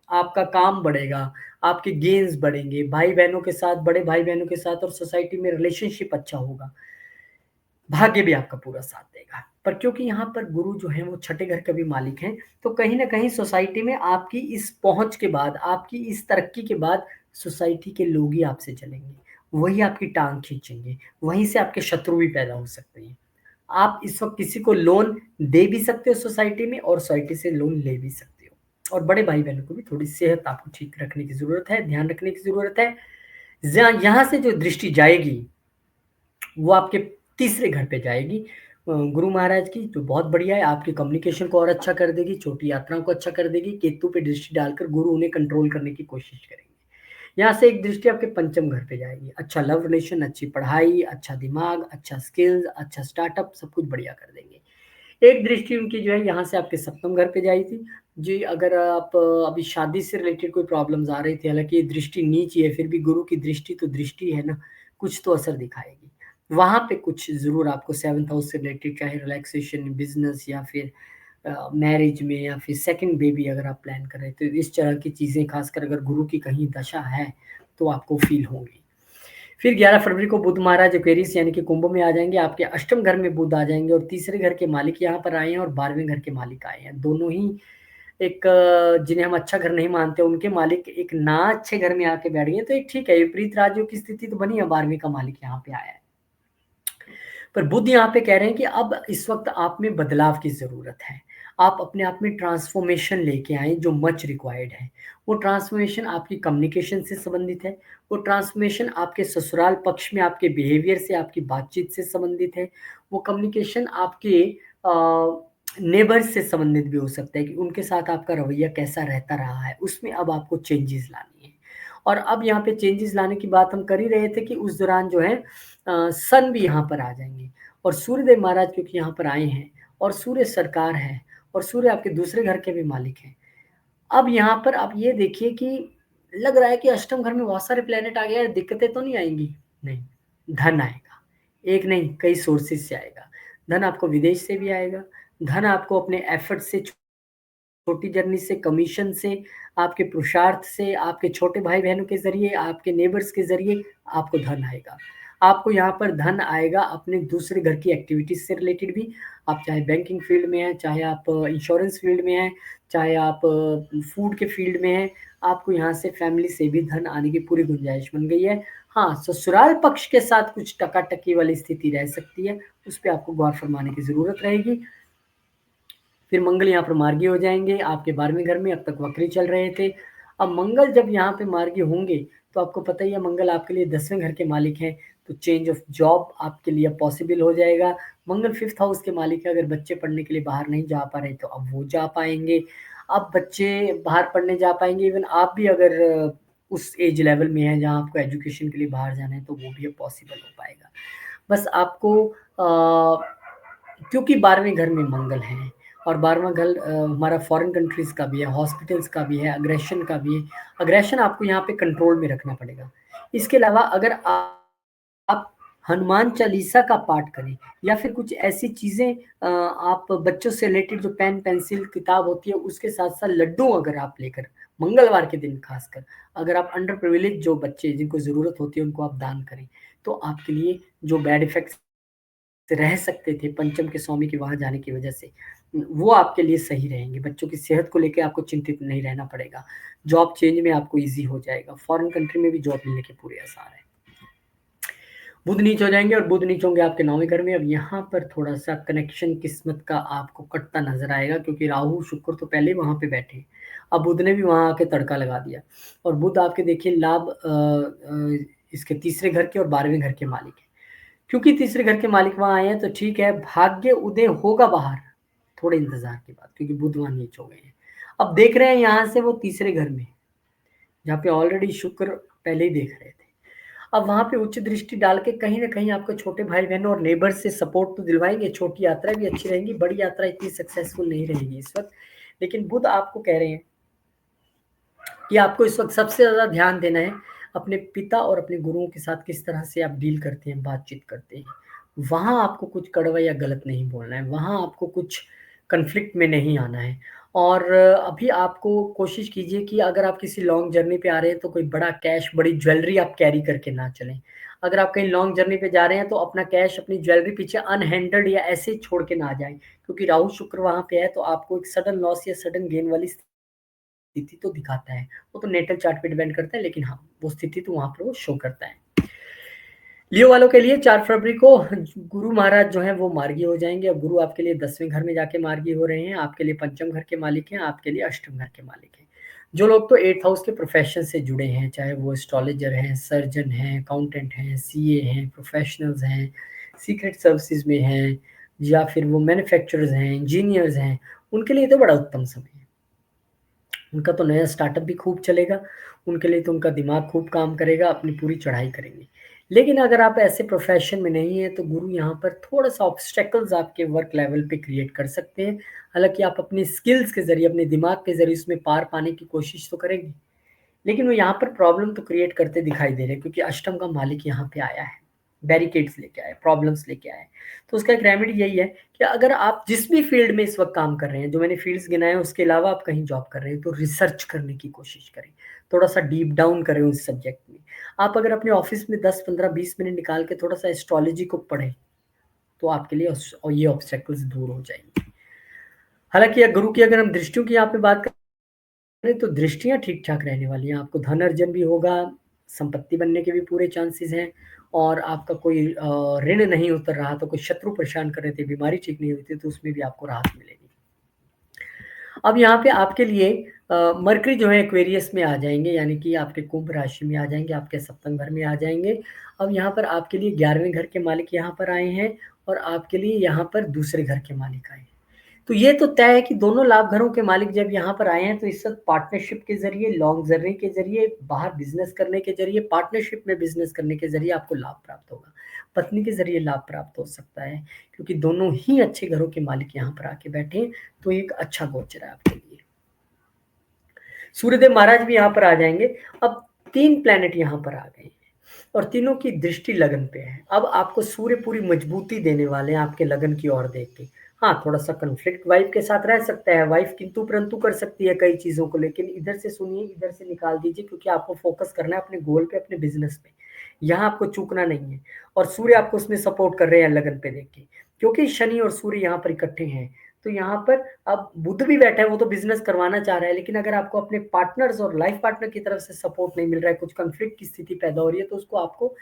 आपका काम बढ़ेगा, आपके गेन्स बढ़ेंगे, भाई-बहनों के साथ, बड़े भाई-बहनों के साथ और सोसाइटी में रिलेशनशिप अच्छा होगा। भाग्य भी आपका पूरा साथ देगा। पर क्योंकि यहाँ पर गुरु जो हैं वो छठे घर के भी मालिक हैं, तो कहीं न कहीं सोसाइटी में आपकी इस पहुँच के बाद, आपकी इस तरक्की के बाद सोसाइटी के लोग ही आपसे जलेंगे। वही आपकी टाँग खींचेंगे, वहीं से आपके शत्रु भी पैदा हो सकते हैं। आप इस वक़्त किसी को लोन दे भी सकते हो सोसाइटी में और सोसाइटी से लोन ले भी सकते हो। और बड़े भाई-बहनों को भी थोड़ी सेहत आपको ठीक रखने की ज़रूरत है, ध्यान रखने की ज़रूरत है। यहाँ से जो दृष्टि जाएगी वो आपके तीसरे घर पे जाएगी गुरु महाराज की जो बहुत बढ़िया है, आपकी कम्युनिकेशन को और अच्छा कर देगी, छोटी यात्राओं को अच्छा कर देगी। केतु पे दृष्टि डालकर गुरु उन्हें कंट्रोल करने की कोशिश करेंगे। यहाँ से एक दृष्टि आपके पंचम घर पे जाएगी। अच्छा लव रिलेशन, अच्छी पढ़ाई, अच्छा दिमाग, अच्छा स्किल्स, अच्छा स्टार्टअप सब कुछ बढ़िया कर देंगे। एक दृष्टि उनकी जो है यहाँ से आपके सप्तम घर पे जाई थी। जी, अगर आप अभी शादी से रिलेटेड कोई प्रॉब्लम्स आ रही थी, हालाँकि ये दृष्टि नीच ही है, फिर भी गुरु की दृष्टि तो दृष्टि है ना, कुछ तो असर दिखाएगी। वहाँ पे कुछ ज़रूर आपको 7th हाउस से रिलेटेड चाहे रिलैक्सेशन, बिज़नेस या फिर मैरिज में या फिर सेकंड बेबी अगर आप प्लान कर रहे हैं, तो इस तरह की चीज़ें खासकर अगर गुरु की कहीं दशा है, तो आपको फ़ील होंगी। फिर 11 फरवरी को बुध महाराज एक्वेरियस यानी कि कुंभ में आ जाएँगे, आपके अष्टम घर में बुध आ जाएँगे और तीसरे घर के मालिक यहाँ पर आए हैं और 12वें घर के मालिक आए हैं। दोनों ही एक जिन्हें हम अच्छा घर नहीं मानते, उनके मालिक एक ना अच्छे घर में आके बैठ गए, तो एक ठीक है, विपरीत राज्यों की स्थिति तो बनी है, 12वें का मालिक यहाँ पे आया है। पर बुध यहाँ पे कह रहे हैं कि अब इस वक़्त आप में बदलाव की ज़रूरत है। आप अपने आप में ट्रांसफ़ॉर्मेशन लेके आएँ जो मच रिक्वायर्ड है। वो ट्रांसफ़ॉर्मेशन आपकी कम्युनिकेशन से संबंधित है, वो ट्रांसफ़ॉर्मेशन आपके ससुराल पक्ष में आपके बिहेवियर से, आपकी बातचीत से संबंधित है। वो कम्युनिकेशन आपके नेबर्स से संबंधित भी हो सकता है कि उनके साथ आपका रवैया कैसा रहता रहा है, उसमें अब आपको चेंजेज़ लानी है। और अब यहाँ पे चेंजेज़ लाने की बात हम कर ही रहे थे कि उस दौरान जो है सन भी यहाँ पर आ जाएँगे और सूर्यदेव महाराज क्योंकि यहाँ पर आए हैं और सूर्य सरकार है और सूर्य आपके दूसरे घर के भी मालिक हैं। अब यहाँ पर आप ये देखिए कि लग रहा है कि अष्टम घर में बहुत सारे प्लैनेट आ गए हैं, दिक्कतें तो नहीं आएँगी? नहीं, धन आएगा। एक नहीं, कई सोर्सेज़ से आएगा। धन आपको विदेश से भी आएगा, धन आपको अपने एफर्ट से छोटी जर्नी से, कमीशन से, आपके पुरुषार्थ से, आपके छोटे भाई-बहनों के ज़रिए, आपके नेबर्स के ज़रिए आपको धन आएगा। आपको यहाँ पर धन आएगा अपने दूसरे घर की एक्टिविटीज़ से रिलेटेड भी। आप चाहे बैंकिंग फ़ील्ड में हैं, चाहे आप इंश्योरेंस फ़ील्ड में हैं, चाहे आप फूड के फ़ील्ड में हैं, आपको यहाँ से फैमिली से भी धन आने की पूरी गुंजाइश बन गई है। हाँ, ससुराल पक्ष के साथ कुछ टका-टकी वाली स्थिति रह सकती है, उस पे आपको गौर फरमाने की ज़रूरत रहेगी। फिर मंगल यहाँ पर मार्गी हो जाएँगे, आपके 12वें घर में अब तक वक्री चल रहे थे। अब मंगल जब यहाँ पे मार्गी होंगे, तो आपको पता ही है मंगल आपके लिए 10वें घर के मालिक हैं, तो चेंज ऑफ जॉब आपके लिए पॉसिबल हो जाएगा। मंगल 5th हाउस के मालिक हैं, अगर बच्चे पढ़ने के लिए बाहर नहीं जा पा रहे, तो अब वो जा पाएँगे। अब बच्चे बाहर पढ़ने जा पाएँगे, इवन आप भी अगर उस एज लेवल में हैं, जहाँ आपको एजुकेशन के लिए बाहर जाना है, तो वो भी अब पॉसिबल हो पाएगा। बस आपको क्योंकि 12वें घर में मंगल हैं और 12वां घर हमारा फॉरेन कंट्रीज़ का भी है, हॉस्पिटल्स का भी है, अग्रेशन का भी है। अग्रेशन आपको यहाँ पे कंट्रोल में रखना पड़ेगा। इसके अलावा अगर आप हनुमान चालीसा का पाठ करें या फिर कुछ ऐसी चीज़ें आप बच्चों से रिलेटेड जो पेन, पेंसिल, किताब होती है उसके साथ-साथ लड्डू अगर आप लेकर मंगलवार के दिन खासकर अगर आप अंडर प्रिविलेज जो बच्चे जिनको ज़रूरत होती है उनको आप दान करें, तो आपके लिए जो बैड इफ़ेक्ट्स रह सकते थे पंचम के स्वामी के वहाँ जाने की वजह से, वो आपके लिए सही रहेंगे। बच्चों की सेहत को लेके आपको चिंतित नहीं रहना पड़ेगा। जॉब चेंज में आपको ईज़ी हो जाएगा। फ़ॉरेन कंट्री में भी जॉब मिलने के पूरे आसार हैं। बुध नीच हो जाएँगे और बुध नीच होंगे आपके 9वें घर में। अब यहाँ पर थोड़ा-सा कनेक्शन किस्मत का आपको कटता नज़र आएगा क्योंकि राहु, शुक्र तो पहले ही वहाँ पे बैठे हैं। अब बुध ने भी वहाँ आके तड़का लगा दिया और बुध आपके देखिए लाभ इसके तीसरे घर के और 12वें घर के मालिक हैं। क्योंकि तीसरे घर के मालिक वहाँ आए हैं तो ठीक है, भाग्य उदय होगा बाहर, थोड़े इंतज़ार के बाद क्योंकि बुध वहाँ नीच हो गए हैं। अब देख रहे हैं यहाँ से वो तीसरे घर में, जहाँ पे ऑलरेडी शुक्र पहले ही देख रहे थे। अब वहाँ पे उच्च दृष्टि डाल के कहीं न कहीं आपको छोटे भाई-बहनों और नेबर से सपोर्ट तो दिलवाएँगे, छोटी यात्रा भी अच्छी रहेंगी, बड़ी यात्रा इतनी सक्सेसफुल नहीं रहेगी इस वक़्त। लेकिन बुध आपको कह रहे हैं कि आपको इस वक़्त सबसे ज़्यादा ध्यान देना है, अपने पिता और अपने गुरुओं के साथ किस तरह से आप डील करते हैं, बातचीत करते हैं। वहाँ आपको कुछ कड़वा या गलत नहीं बोलना है, वहाँ आपको कुछ कॉन्फ्लिक्ट में नहीं आना है। और अभी आपको कोशिश कीजिए कि अगर आप किसी लॉन्ग जर्नी पे आ रहे हैं, तो कोई बड़ा कैश, बड़ी ज्वेलरी आप कैरी करके ना चलें। अगर आप कहीं लॉन्ग जर्नी पे जा रहे हैं, तो अपना कैश, अपनी ज्वेलरी पीछे अनहैंडल्ड या ऐसे ही छोड़ के ना जाएँ, क्योंकि राहु, शुक्र वहाँ पे है, तो आपको एक सडन लॉस या सडन गेन वाली स्थिति तो दिखाता है। वो तो नेटल चार्ट पे डिपेंड करता है, लेकिन हाँ, वो स्थिति तो वहाँ पर वो शो करता है। लियो वालों के लिए 4 फरवरी को गुरु महाराज जो हैं वो मार्गी हो जाएँगे। अब गुरु आपके लिए 10वें घर में जाके मार्गी हो रहे हैं, आपके लिए पंचम घर के मालिक हैं, आपके लिए अष्टम घर के मालिक हैं। जो लोग तो 8th हाउस के प्रोफ़ेशन से जुड़े हैं, चाहे वो एस्ट्रोलॉजर हैं, सर्जन हैं, अकाउंटेंट हैं, सीए हैं, प्रोफ़ेशनल्स हैं, सीक्रेट सर्विसेज़ में हैं या फिर वो मैन्युफैक्चरर्स हैं, इंजीनियर्स हैं, उनके लिए तो बड़ा उत्तम समय है। उनका तो नया स्टार्टअप भी खूब चलेगा, उनके लिए तो उनका दिमाग खूब काम करेगा, अपनी पूरी चढ़ाई करेंगे। लेकिन अगर आप ऐसे प्रोफ़ेशन में नहीं हैं, तो गुरु यहाँ पर थोड़ा-सा ऑब्स्टेकल्स आपके वर्क लेवल पे क्रिएट कर सकते हैं। हालाँकि आप अपनी स्किल्स के ज़रिए, अपने दिमाग के ज़रिए उसमें पार पाने की कोशिश तो करेंगे, लेकिन वो यहाँ पर प्रॉब्लम तो क्रिएट करते दिखाई दे रहे हैं क्योंकि अष्टम का मालिक यहाँ पे आया है, बैरिकेड्स लेके आया है, प्रॉब्लम्स लेके आया है। तो उसका एक रेमेडी यही है कि अगर आप जिस भी फ़ील्ड में इस वक़्त काम कर रहे हैं, जो मैंने फ़ील्ड्स गिनाए हैं उसके अलावा आप कहीं जॉब कर रहे हैं, तो रिसर्च करने की कोशिश करें। थोड़ा-सा डीप डाउन करें उस सब्जेक्ट में। आप अगर अपने ऑफ़िस में 10, 15, 20 मिनट निकाल के थोड़ा-सा एस्ट्रोलॉजी को पढ़ें, तो आपके लिए ये ऑब्स्टेकल्स दूर हो जाएँगे। हालाँकि गुरु की अगर हम दृष्टियों की यहाँ पे बात करें तो दृष्टियाँ ठीक-ठाक रहने वाली हैं, आपको धन अर्जन भी होगा, संपत्ति बनने के भी पूरे चांसेस हैं और आपका कोई ऋण नहीं उतर रहा, तो कोई शत्रु परेशान कर रहे थे, बीमारी ठीक नहीं हुई थी, तो उसमें भी आपको राहत मिलेगी। अब यहाँ पे आपके लिए मरकरी जो है एक्वेरियस में आ जाएँगे, यानी कि आपके कुंभ राशि में आ जाएँगे, आपके सप्तम घर में आ जाएँगे। अब यहाँ पर आपके लिए 11वें घर के मालिक यहाँ पर आए हैं और आपके लिए यहाँ पर दूसरे घर के मालिक आए हैं। तो ये तो तय है कि दोनों लाभ घरों के मालिक जब यहाँ पर आए हैं तो इस वक़्त पार्टनरशिप के ज़रिए, लॉन्ग जर्नी के ज़रिए, बाहर बिज़नेस करने के ज़रिए, पार्टनरशिप में बिज़नेस करने के ज़रिए आपको लाभ प्राप्त होगा। पत्नी के ज़रिए लाभ प्राप्त हो सकता है क्योंकि दोनों ही अच्छे घरों के मालिक यहाँ पर आके बैठे हैं, तो एक अच्छा गोचर है आपके लिए। सूर्यदेव महाराज भी यहाँ पर आ जाएँगे। अब 3 प्लैनेट यहाँ पर आ गए हैं और तीनों की दृष्टि लगन पे है। अब आपको सूर्य पूरी मजबूती देने वाले हैं आपके लगन की ओर देख के। हाँ, थोड़ा-सा कॉन्फ्लिक्ट वाइफ़ के साथ रह सकता है, वाइफ़ किंतु-परंतु कर सकती है कई चीज़ों को, लेकिन इधर से सुनिए, इधर से निकाल दीजिए क्योंकि आपको फ़ोकस करना है अपने गोल पे, अपने बिज़नेस पे। यहाँ आपको चूकना नहीं है और सूर्य आपको उसमें सपोर्ट कर रहे हैं लगन पे देख के। क्योंकि शनि और सूर्य यहाँ पर इकट्ठे हैं, तो यहाँ पर अब बुध भी बैठा है, वो तो बिज़नेस करवाना चाह रहा है, लेकिन अगर आपको अपने पार्टनर्स और लाइफ़ पार्टनर की तरफ से सपोर्ट नहीं मिल रहा है, कुछ कॉन्फ्लिक्ट की स्थिति पैदा हो रही है, तो उसको आपको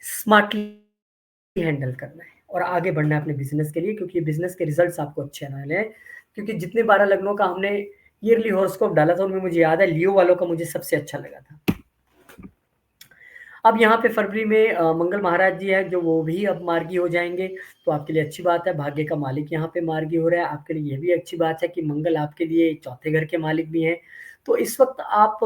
स्मार्टली हैंडल करना है और आगे बढ़ना है अपने बिज़नेस के लिए क्योंकि बिज़नेस के रिज़ल्ट्स आपको अच्छे आने वाले हैं। क्योंकि जितने 12 लग्नों का हमने ईयरली हॉरोस्कोप डाला था, उनमें मुझे याद है लियो वालों का मुझे सबसे अच्छा लगा था। अब यहाँ पे फरवरी में मंगल महाराज जी हैं, जो वो भी अब मार्गी हो जाएँगे, तो आपके लिए अच्छी बात है, भाग्य का मालिक यहाँ पे मार्गी हो रहा है। आपके लिए ये भी अच्छी बात है कि मंगल आपके लिए चौथे घर के मालिक भी हैं। तो इस वक़्त आप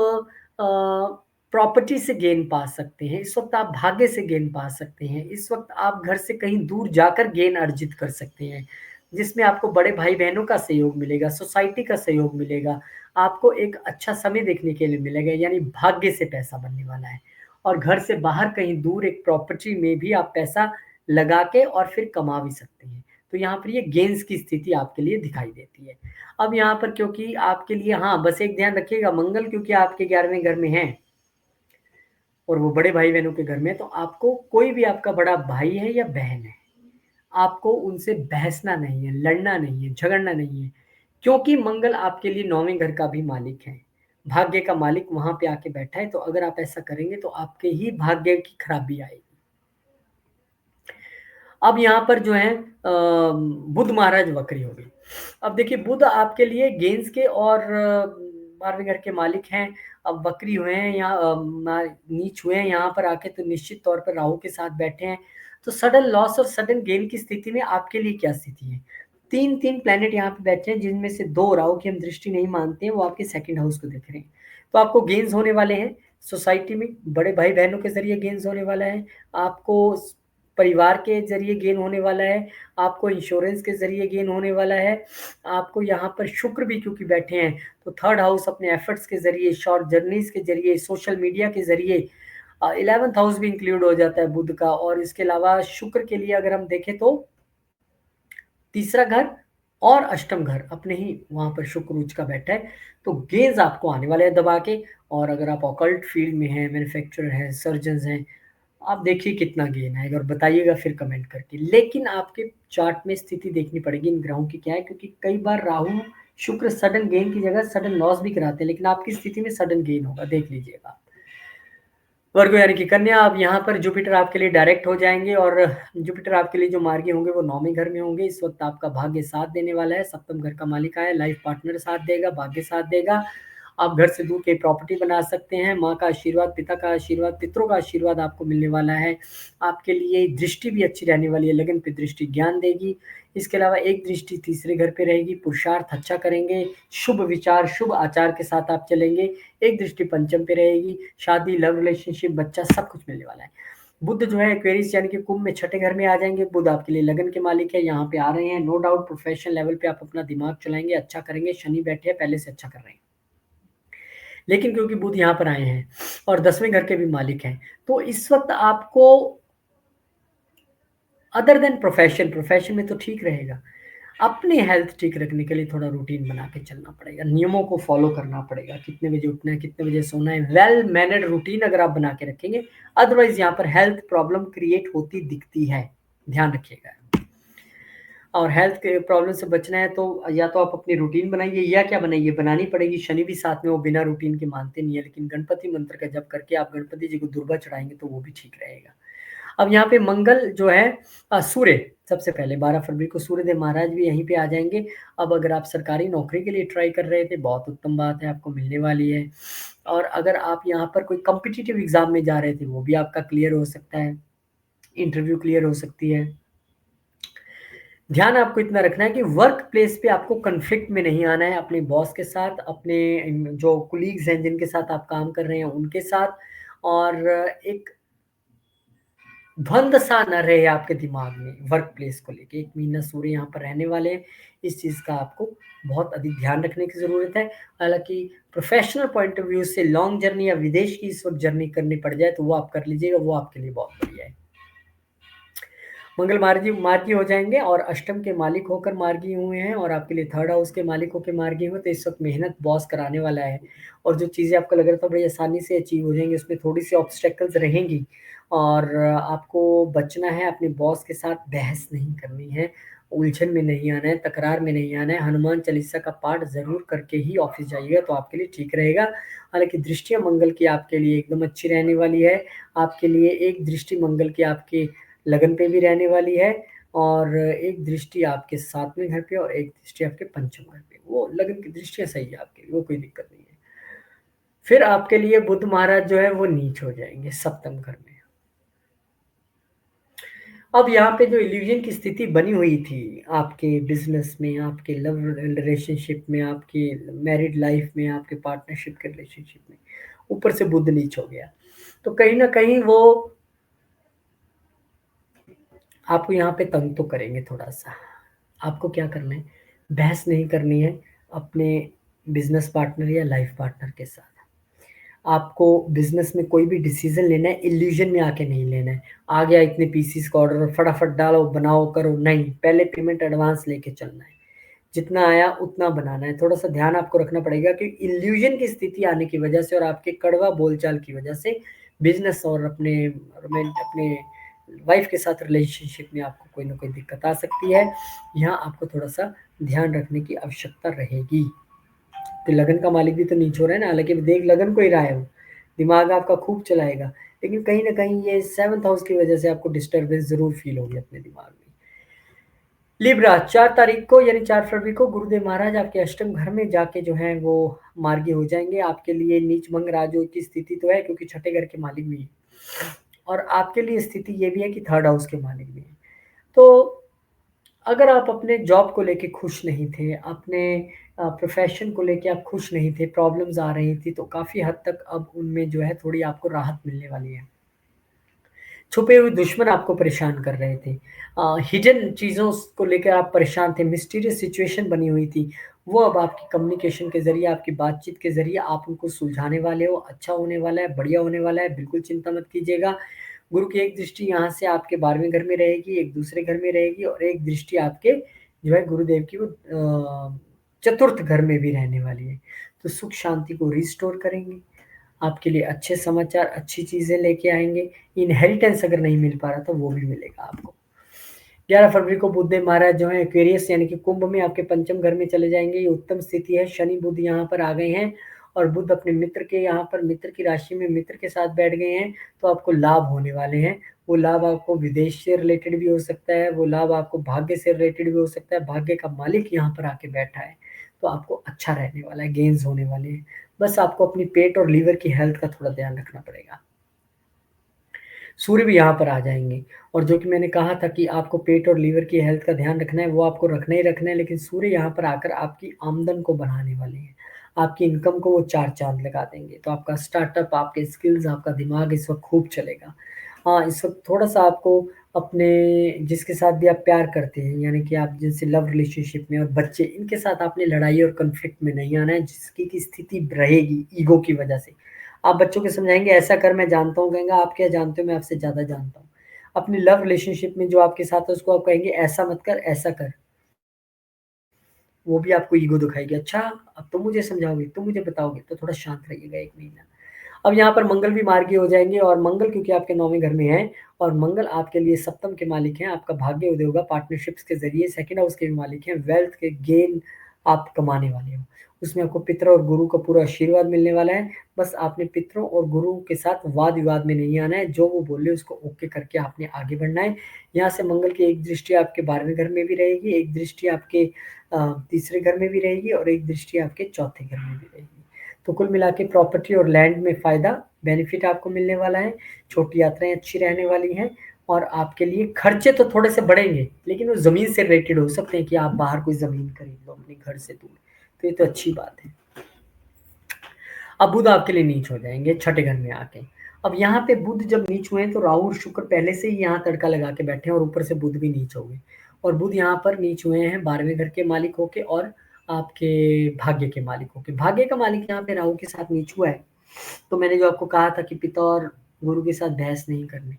प्रॉपर्टी से गेन पा सकते हैं, इस वक़्त आप भाग्य से गेन पा सकते हैं, इस वक़्त आप घर से कहीं दूर जाकर गेन अर्जित कर सकते हैं। जिसमें आपको बड़े भाई-बहनों का सहयोग मिलेगा, सोसाइटी का सहयोग मिलेगा, आपको एक अच्छा समय देखने के लिए मिलेगा, यानी भाग्य से पैसा बनने वाला है। और घर से बाहर कहीं दूर एक प्रॉपर्टी में भी आप पैसा लगा के और फिर कमा भी सकते हैं। तो यहाँ पर ये गेन्स की स्थिति आपके लिए दिखाई देती है। अब यहाँ पर क्योंकि आपके लिए हाँ, बस एक ध्यान रखिएगा, मंगल क्योंकि आपके 11वें घर में है और वो बड़े भाई-बहनों के घर में है, तो आपको कोई भी आपका बड़ा भाई है या बहन है, आपको उनसे बहसना नहीं है, लड़ना नहीं है, झगड़ना नहीं है, क्योंकि मंगल आपके लिए 9वें घर का भी मालिक है। भाग्य का मालिक वहाँ पे आके बैठा है, तो अगर आप ऐसा करेंगे तो आपके ही भाग्य की खराबी आएगी। अब यहाँ पर जो है बुध महाराज वक्री हो गए। अब देखिए बुध आपके लिए गेंस के और 12वें घर के मालिक हैं। अब वक्री हुए हैं या नीच हुए हैं यहाँ पर आके, तो निश्चित तौर पर राहु के साथ बैठे हैं। तो सडन लॉस और सडन गेन की स्थिति में आपके लिए क्या स्थिति है? 3-3 प्लैनेट यहाँ पे बैठे हैं, जिनमें से 2 राहु की हम दृष्टि नहीं मानते हैं, वो आपके सेकंड हाउस को देख रहे हैं। तो आपको गेन्स होने वाले हैं सोसाइटी में, बड़े भाई-बहनों के ज़रिए गेन्स होने वाला है। आपको परिवार के ज़रिए गेन होने वाला है, आपको इंश्योरेंस के ज़रिए गेन होने वाला है, आपको यहाँ पर शुक्र भी क्योंकि बैठे हैं, तो थर्ड हाउस अपने एफर्ट्स के ज़रिए, शॉर्ट जर्नीज़ के ज़रिए, सोशल मीडिया के ज़रिए 11th हाउस भी इंक्लूड हो जाता है बुध का। और इसके अलावा शुक्र के लिए अगर हम देखें तो तीसरा घर और अष्टम घर अपने ही वहाँ पर शुक्र उच्च का बैठा है, तो गेन्स आपको आने वाले हैं दबा के। और अगर आप ऑकल्ट फील्ड में हैं, मैन्युफैक्चरर हैं, सर्जन्स हैं, आप देखिए कितना गेन आएगा और बताइएगा फिर कमेंट करके। लेकिन आपके चार्ट में स्थिति देखनी पड़ेगी इन ग्रहों की क्या है, क्योंकि कई बार राहु, शुक्र सडन गेन की जगह सडन लॉस भी कराते हैं, लेकिन आपकी स्थिति में सडन गेन होगा, देख लीजिएगा। वर्ग यानी कि कन्या, अब यहाँ पर जुपिटर आपके लिए डायरेक्ट हो जाएंगे और जुपिटर आपके लिए जो मार्गी होंगे वो 9वें घर में होंगे। इस वक्त आपका भाग्य साथ देने वाला है, सप्तम घर का मालिक आया, लाइफ पार्टनर साथ देगा, भाग्य साथ देगा। आप घर से दूर के प्रॉपर्टी बना सकते हैं, माँ का आशीर्वाद, पिता का आशीर्वाद, पितरों का आशीर्वाद आपको मिलने वाला है। आपके लिए दृष्टि भी अच्छी रहने वाली है, लगन पे दृष्टि ज्ञान देगी। इसके अलावा एक दृष्टि तीसरे घर पे रहेगी, पुरुषार्थ अच्छा करेंगे, शुभ विचार शुभ आचार के साथ आप चलेंगे। एक दृष्टि पंचम पे रहेगी, शादी, लव रिलेशनशिप, बच्चा सब कुछ मिलने वाला है। बुध जो है एक्वेरियस यानी कि कुंभ में छठे घर में आ जाएंगे। बुध आपके लिए लगन के मालिक है, यहाँ पे आ रहे हैं। नो डाउट प्रोफेशनल लेवल पे आप अपना दिमाग चलाएंगे, अच्छा करेंगे। शनि बैठे हैं, पहले से अच्छा कर रहे हैं, लेकिन क्योंकि बुध यहाँ पर आए हैं और 10वें घर के भी मालिक हैं, तो इस वक्त आपको अदर देन प्रोफेशन में तो ठीक रहेगा, अपनी हेल्थ ठीक रखने के लिए थोड़ा रूटीन बना के चलना पड़ेगा, नियमों को फॉलो करना पड़ेगा, कितने बजे उठना है, कितने बजे सोना है, वेल मैनेड रूटीन अगर आप बना के रखेंगे, अदरवाइज यहाँ पर हेल्थ प्रॉब्लम क्रिएट होती दिखती है, ध्यान रखिएगा। और हेल्थ के प्रॉब्लम से बचना है तो या तो आप अपनी रूटीन बनाइए, या क्या बनाइए, बनानी पड़ेगी। शनि भी साथ में, वो बिना रूटीन के मानते नहीं है, लेकिन गणपति मंत्र का जप करके आप गणपति जी को दुर्बा चढ़ाएंगे तो वो भी ठीक रहेगा। अब यहाँ पे मंगल जो है सूर्य, सबसे पहले 12 फरवरी को सूर्यदेव महाराज भी यहीं पे आ जाएंगे। अब अगर आप सरकारी नौकरी के लिए ट्राई कर रहे थे, बहुत उत्तम बात है, आपको मिलने वाली है। और अगर आप यहाँ पर कोई कॉम्पिटिटिव एग्जाम में जा रहे थे, वो भी आपका क्लियर हो सकता है, इंटरव्यू क्लियर हो सकती है। ध्यान आपको इतना रखना है कि वर्क प्लेस पे आपको कन्फ्लिक्ट में नहीं आना है, अपने बॉस के साथ, अपने जो कुलीग्स हैं जिनके साथ आप काम कर रहे हैं उनके साथ। और एक द्वंद सा ना रहे आपके दिमाग में वर्क प्लेस को लेके। 1 महीना सूर्य यहाँ पर रहने वाले हैं, इस चीज़ का आपको बहुत अधिक ध्यान रखने की ज़रूरत है। हालाँकि प्रोफ़ेशनल पॉइंट ऑफ व्यू से लॉन्ग जर्नी या विदेश की इस वक़्त जर्नी करनी पड़ जाए तो वो आप कर लीजिएगा, वो आपके लिए बहुत बढ़िया है। मंगल मार्गी मार्गी हो जाएँगे और अष्टम के मालिक होकर मार्गी हुए हैं और आपके लिए थर्ड हाउस के मालिक होके मार्गी हुए, तो इस वक़्त मेहनत बॉस कराने वाला है। और जो चीज़ें आपको लग रहा था बड़ी आसानी से अचीव हो जाएँगी, उसमें थोड़ी-सी ऑब्स्टेकल्स रहेंगी। और आपको बचना है, अपने बॉस के साथ बहस नहीं करनी है, उलझन में नहीं आना है, तकरार में नहीं आना है। हनुमान चालीसा का पाठ ज़रूर करके ही ऑफ़िस जाइएगा तो आपके लिए ठीक रहेगा। हालाँकि दृष्टियाँ मंगल की आपके लिए एकदम अच्छी रहने वाली है। आपके लिए एक दृष्टि मंगल की आपके लगन पे भी रहने वाली है और एक दृष्टि आपके 7वें घर पे और एक दृष्टि आपके पंचम घर पे। वो लगन की दृष्टियाँ सही है आपके लिए, वो कोई दिक्कत नहीं है। फिर आपके लिए बुध महाराज जो है वो नीच हो जाएँगे सप्तम घर में। अब यहाँ पे जो इल्यूजन की स्थिति बनी हुई थी आपके बिज़नेस में, आपके लव रिलेशनशिप में, आपकी मैरिड लाइफ़ में, आपके पार्टनरशिप के रिलेशनशिप में, ऊपर से बुध नीच हो गया। तो कहीं न कहीं वो आपको यहाँ पे तंग तो करेंगे थोड़ा-सा। आपको क्या करना है, बहस नहीं करनी है अपने बिज़नेस पार्टनर या लाइफ पार्टनर के साथ। आपको बिज़नेस में कोई भी डिसीज़न लेना है, इल्यूज़न में आके नहीं लेना है। आ गया इतने पीसेस का ऑर्डर, फटाफट डालो, बनाओ, करो, नहीं, पहले पेमेंट एडवांस लेके चलना है। जितना आया उतना बनाना है। थोड़ा-सा ध्यान आपको रखना पड़ेगा कि इल्यूज़न की स्थिति आने की वजह से और आपके कड़वा बोलचाल की वजह से बिज़नेस और अपने वाइफ़ के साथ रिलेशनशिप में आपको कोई न कोई दिक्कत आ सकती है। यहाँ आपको थोड़ा-सा ध्यान रखने की आवश्यकता रहेगी। तो लगन का मालिक भी तो नीच हो रहा है ना, हालाँकि देख लगन को ही रहा है वो। दिमाग आपका खूब चलाएगा, लेकिन कहीं न कहीं ये 7th हाउस की वजह से आपको डिस्टर्बेंस ज़रूर फ़ील होगी अपने दिमाग में। लिब्रा 4 तारीख को यानी 4 फरवरी को गुरुदेव महाराज आपके अष्टम घर में जाके जो हैं वो मार्गी हो जाएँगे। आपके लिए नीच भंग राजयोग की स्थिति तो है क्योंकि छठे घर के मालिक भी हैं और आपके लिए स्थिति ये भी है कि 3rd हाउस के मालिक भी हैं। तो अगर आप अपने जॉब को लेके खुश नहीं थे, अपने प्रोफ़ेशन को लेके आप खुश नहीं थे, प्रॉब्लम्स आ रही थी, तो काफ़ी हद तक अब उनमें जो है थोड़ी आपको राहत मिलने वाली है। छुपे हुए दुश्मन आपको परेशान कर रहे थे। हिडन चीज़ों को लेकर आप परेशान थे, मिस्टीरियस सिचुएशन बनी हुई थी, वो अब आपकी कम्युनिकेशन के ज़रिए, आपकी बातचीत के ज़रिए आप उनको सुलझाने वाले हो, अच्छा होने वाला है, बढ़िया होने वाला है, बिल्कुल चिंता मत कीजिएगा। गुरु की एक दृष्टि यहाँ से आपके 12वें घर में रहेगी, एक दूसरे घर में रहेगी और एक दृष्टि आपके जो है गुरुदेव की वो चतुर्थ घर में भी रहने वाली है। तो सुख शांति को रिस्टोर करेंगे। आपके लिए अच्छे समाचार, अच्छी चीज़ें लेके आएँगे। इनहेरिटेंस अगर नहीं मिल पा रहा तो वो भी मिलेगा आपको। 11 फरवरी को बुधदेव महाराज जो हैं एक्वेरियस यानी कि कुंभ में आपके पंचम घर में चले जाएँगे। ये उत्तम स्थिति है, शनि बुध यहाँ पर आ गए हैं और बुध अपने मित्र के यहाँ पर मित्र की राशि में मित्र के साथ बैठ गए हैं, तो आपको लाभ होने वाले हैं। वो लाभ आपको विदेश से रिलेटेड भी हो सकता है, वो लाभ आपको भाग्य से रिलेटेड भी हो सकता है। भाग्य का मालिक यहाँ पर आके बैठा है, तो आपको अच्छा रहने वाला है, गेन्स होने वाले हैं। बस आपको अपनी पेट और लीवर की हेल्थ का थोड़ा ध्यान रखना पड़ेगा। सूर्य भी यहाँ पर आ जाएँगे और जो कि मैंने कहा था कि आपको पेट और लीवर की हेल्थ का ध्यान रखना है, वो आपको रखना ही रखना है, लेकिन सूर्य यहाँ पर आकर आपकी आमदन को बढ़ाने वाले हैं। आपकी इनकम को वो 4 चाँद लगा देंगे। तो आपका स्टार्टअप, आपके स्किल्स, आपका दिमाग इस वक़्त खूब चलेगा। हाँ, इस वक़्त थोड़ा-सा आपको अपने जिसके साथ भी आप प्यार करते हैं, यानी कि आप जिनसे लव रिलेशनशिप में और बच्चे, इनके साथ आपने लड़ाई और कॉन्फ्लिक्ट में नहीं आना है, जिसकी की स्थिति रहेगी ईगो की वजह से। आप बच्चों को समझाएँगे ऐसा कर मैं जानता हूँ, कहेंगे आप क्या जानते हो मैं आपसे ज़्यादा जानता हूँ। अपनी लव रिलेशनशिप में जो आपके साथ है उसको आप कहेंगे ऐसा मत कर, ऐसा कर। वो भी आपको ईगो दिखाएगी, अच्छा अब तुम मुझे समझाओगे, तुम मुझे बताओगे, तो थोड़ा शांत रहिएगा 1 महीना। अब यहाँ पर मंगल भी मार्गी हो जाएँगे और मंगल क्योंकि आपके 9वें घर में है और मंगल आपके लिए सप्तम के मालिक हैं, आपका भाग्य उदय होगा पार्टनरशिप्स के ज़रिए, 2nd हाउस के भी मालिक हैं, वेल्थ के गेन आप कमाने वाले हो। उसमें आपको पितर और गुरु का पूरा आशीर्वाद मिलने वाला है, बस आपने पितरों और गुरु के साथ वाद-विवाद में नहीं आना है, जो वो बोले उसको ओके करके आपने आगे बढ़ना है। यहाँ से मंगल की एक दृष्टि आपके 12वें घर में भी रहेगी, एक दृष्टि आपके तीसरे घर में भी रहेगी और एक दृष्टि आपके चौथे घर में भी रहेगी। तो कुल मिला के प्रॉपर्टी और लैंड में फ़ायदा, बेनिफिट आपको मिलने वाला है, छोटी यात्राएँ अच्छी रहने वाली हैं और आपके लिए खर्चे तो थोड़े-से बढ़ेंगे, लेकिन वो ज़मीन से रिलेटेड हो सकते हैं कि आप बाहर कोई ज़मीन खरीद लो अपने घर से दूर, तो ये तो अच्छी बात है। अब बुध आपके लिए नीच हो जाएँगे छठे घर में आके। अब यहाँ पे बुध जब नीच हुए हैं तो राहु और शुक्र पहले से ही यहाँ तड़का लगा के बैठे हैं और ऊपर से बुध भी नीच हो गए। और बुध यहाँ पर नीच हुए हैं 12वें घर के मालिक होके और आपके भाग्य के मालिक होके। भाग्य का मालिक यहाँ पे राहु के साथ नीच हुआ है। तो मैंने जो आपको कहा था कि पिता और गुरु के साथ बहस नहीं करनी।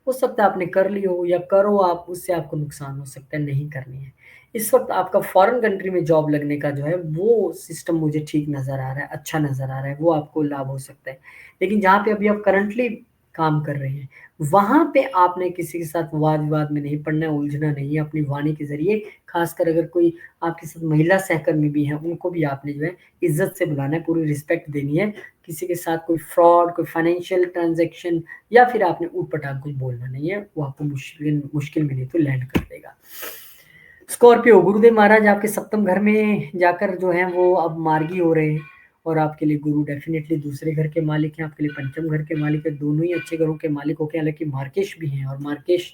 हो सकता है आपने कर ली हो या करो आप, उससे आपको नुकसान हो सकता है, नहीं करनी है। इस वक़्त आपका फ़ॉरेन कंट्री में जॉब लगने का जो है वो सिस्टम मुझे ठीक नज़र आ रहा है, अच्छा नज़र आ रहा है, वो आपको लाभ हो सकता है। लेकिन जहाँ पे अभी आप करंटली काम कर रहे हैं, वहाँ पे आपने किसी के साथ वाद-विवाद में नहीं पड़ना है, उलझना नहीं है अपनी वाणी के ज़रिए, ख़ासकर अगर कोई आपके साथ महिला सहकर्मी भी हैं, उनको भी आपने जो है इज़्ज़त से बुलाना है, पूरी रिस्पेक्ट देनी है। किसी के साथ कोई फ्रॉड, कोई फाइनेंशियल ट्रांज़ैक्शन या फिर आपने ऊट-पटांग कुछ बोलना नहीं है, वो आपको मुश्किल मुश्किल में नहीं तो लैंड कर देगा। स्कॉर्पियो, गुरुदेव महाराज आपके सप्तम घर में जाकर जो हैं वो अब मार्गी हो रहे हैं और आपके लिए गुरु डेफ़िनेटली दूसरे घर के मालिक हैं, आपके लिए पंचम घर के मालिक हैं, दोनों ही अच्छे घरों के मालिक होके हालाँकि मार्केश भी हैं और मार्केश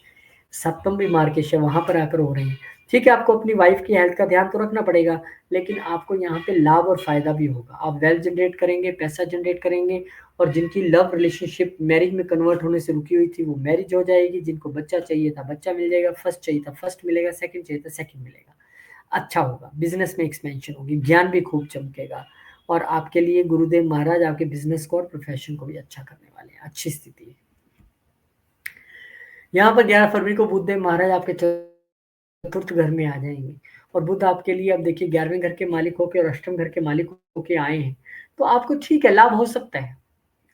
सप्तम भी मार्केश है, वहाँ पर आकर हो रहे हैं। ठीक है, आपको अपनी वाइफ़ की हेल्थ का ध्यान तो रखना पड़ेगा, लेकिन आपको यहाँ पे लाभ और फ़ायदा भी होगा। आप वेल्थ जनरेट करेंगे, पैसा जनरेट करेंगे और जिनकी लव रिलेशनशिप मैरिज में कन्वर्ट होने से रुकी हुई थी, वो मैरिज हो जाएगी, जिनको बच्चा चाहिए था, बच्चा मिल जाएगा, फर्स्ट चाहिए था, फर्स्ट मिलेगा, सेकंड चाहिए था, सेकंड मिलेगा। अच्छा होगा, बिज़नेस में एक्सपेंशन होगी, ज्ञान भी खूब चमकेगा और आपके लिए गुरुदेव महाराज आपके बिज़नेस को और प्रोफ़ेशन को भी अच्छा करने वाले हैं, अच्छी स्थिति है। यहाँ पर 11 फरवरी को बुधदेव महाराज आपके चतुर्थ घर में आ जाएँगे और बुध आपके लिए अब देखिए 11वें घर के मालिक होके और अष्टम घर के मालिक होके आए हैं, तो आपको ठीक है, लाभ हो सकता है।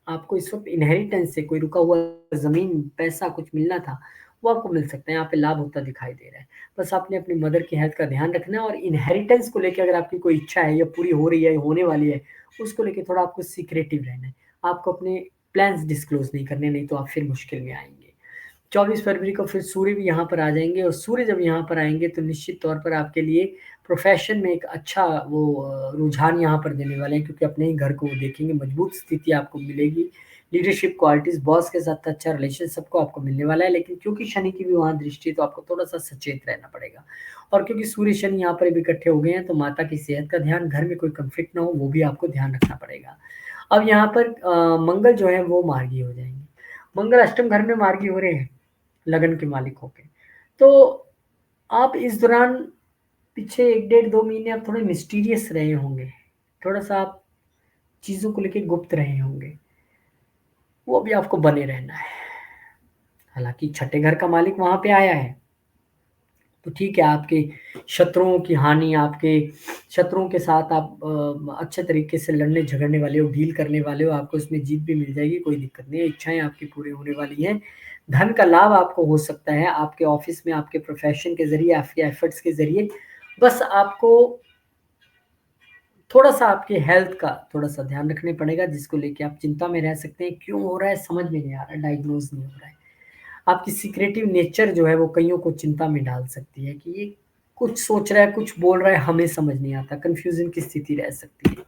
आपको इस वक़्त इनहेरिटेंस से कोई रुका हुआ ज़मीन, पैसा कुछ मिलना था, वो आपको मिल सकता है, यहाँ पे लाभ होता दिखाई दे रहा है। बस आपने अपनी मदर की हेल्थ का ध्यान रखना है और इनहेरिटेंस को लेके अगर आपकी कोई इच्छा है या पूरी हो रही है, होने वाली है, उसको लेके थोड़ा आपको सीक्रेटिव रहना है। आपको अपने प्लान्स डिस्क्लोज़ नहीं करने, नहीं तो आप फिर मुश्किल में आएँगे। 24 फरवरी को फिर सूर्य भी यहाँ पर आ जाएँगे और सूर्य जब यहाँ पर आएँगे तो निश्चित तौर पर आपके लिए प्रोफ़ेशन में एक अच्छा वो रुझान यहाँ पर देने वाले हैं क्योंकि अपने ही घर को वो देखेंगे, मजबूत स्थिति आपको मिलेगी। लीडरशिप क्वालिटीज़, बॉस के साथ अच्छा रिलेशन सबको आपको मिलने वाला है, लेकिन क्योंकि शनि की भी वहाँ दृष्टि है तो आपको थोड़ा-सा सचेत रहना पड़ेगा। और क्योंकि सूर्य, शनि यहाँ पर भी इकट्ठे हो गए हैं तो माता की सेहत का ध्यान, घर में कोई कॉन्फ्लिक्ट ना हो वो भी आपको ध्यान रखना पड़ेगा। अब यहाँ पर मंगल जो है वो मार्गी हो जाएँगे। मंगल अष्टम घर में मार्गी हो रहे हैं। लगन के मालिक होके। तो आप इस दौरान पीछे 1 डेढ़ 2 महीने आप थोड़े मिस्टीरियस रहे होंगे। थोड़ा-सा आप चीज़ों को लेके गुप्त रहे होंगे। वो भी आपको बने रहना है। हालाँकि छठे घर का मालिक वहाँ पे आया है, तो ठीक है आपके शत्रुओं की हानि, आपके शत्रुओं के साथ आप अच्छे तरीके से लड़ने झगड़ने वाले हो, डील करने वाले हो, आपको इसमें जीत भी मिल जाएगी, कोई दिक्कत नहीं है, इच्छाएँ आपकी पूरी होने वाली हैं। धन का लाभ आपको हो सकता है, आपके ऑफ़िस में, आपके प्रोफ़ेशन के ज़रिए, आपके एफ़र्ट्स के ज़रिए। बस आपको थोड़ा-सा आपकी हेल्थ का थोड़ा-सा ध्यान रखने पड़ेगा, जिसको लेके आप चिंता में रह सकते हैं। क्यों हो रहा है समझ में नहीं आ रहा है, डायग्नोज़ नहीं हो रहा है। आपकी सीक्रेटिव नेचर जो है वो कइयों को चिंता में डाल सकती है कि ये कुछ सोच रहा है, कुछ बोल रहा है, हमें समझ नहीं आता, कन्फ्यूज़न की स्थिति रह सकती है।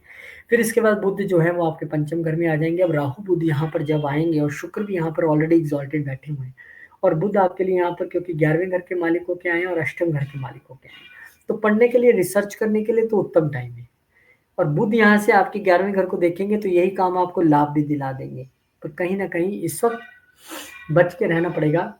फिर इसके बाद बुध जो है वो आपके पंचम घर में आ जाएँगे। अब राहु, बुध यहाँ पर जब आएँगे और शुक्र भी यहाँ पर ऑलरेडी एक्सॉल्टेड बैठे हुए हैं और बुध आपके लिए यहाँ पर क्योंकि 11वें घर के मालिक होके आए हैं और अष्टम घर के मालिक होके आए हैं। तो पढ़ने के लिए, रिसर्च करने के लिए तो उत्तम टाइम है और बुध यहाँ से आपके 11वें घर को देखेंगे तो यही काम आपको लाभ भी दिला देंगे। पर कहीं न कहीं इस वक़्त बच के रहना पड़ेगा।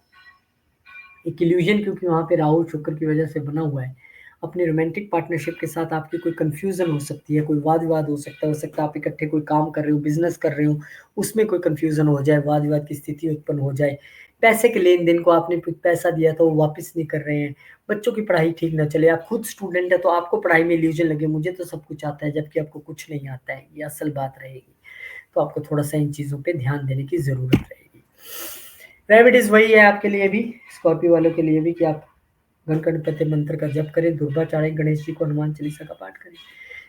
एक इल्यूजन क्योंकि वहाँ पे राहु शुक्र की वजह से बना हुआ है। अपनी रोमांटिक पार्टनरशिप के साथ आपकी कोई कन्फ्यूज़न हो सकती है, कोई वाद-विवाद हो सकता है आप इकट्ठे कोई काम कर रहे हो, बिज़नेस कर रहे हो, उसमें कोई कन्फ्यूज़न हो जाए, वाद-विवाद की स्थिति उत्पन्न हो जाए। पैसे के लेन-देन को आपने कुछ पैसा दिया था वो वापस नहीं कर रहे हैं, बच्चों की पढ़ाई ठीक ना चले, आप खुद स्टूडेंट हैं तो आपको पढ़ाई में इल्यूजन लगे, मुझे तो सब कुछ आता है जबकि आपको कुछ नहीं आता है, ये असल बात रहेगी। तो आपको थोड़ा-सा इन चीज़ों पे ध्यान देने की ज़रूरत रहेगी। रेमेडीज़ वही है आपके लिए भी, स्कॉर्पियो वालों के लिए भी कि आप गण गणपति मंत्र का जप करें, दुर्गा चढ़ाएँ, गणेश जी को हनुमान चालीसा का पाठ करें।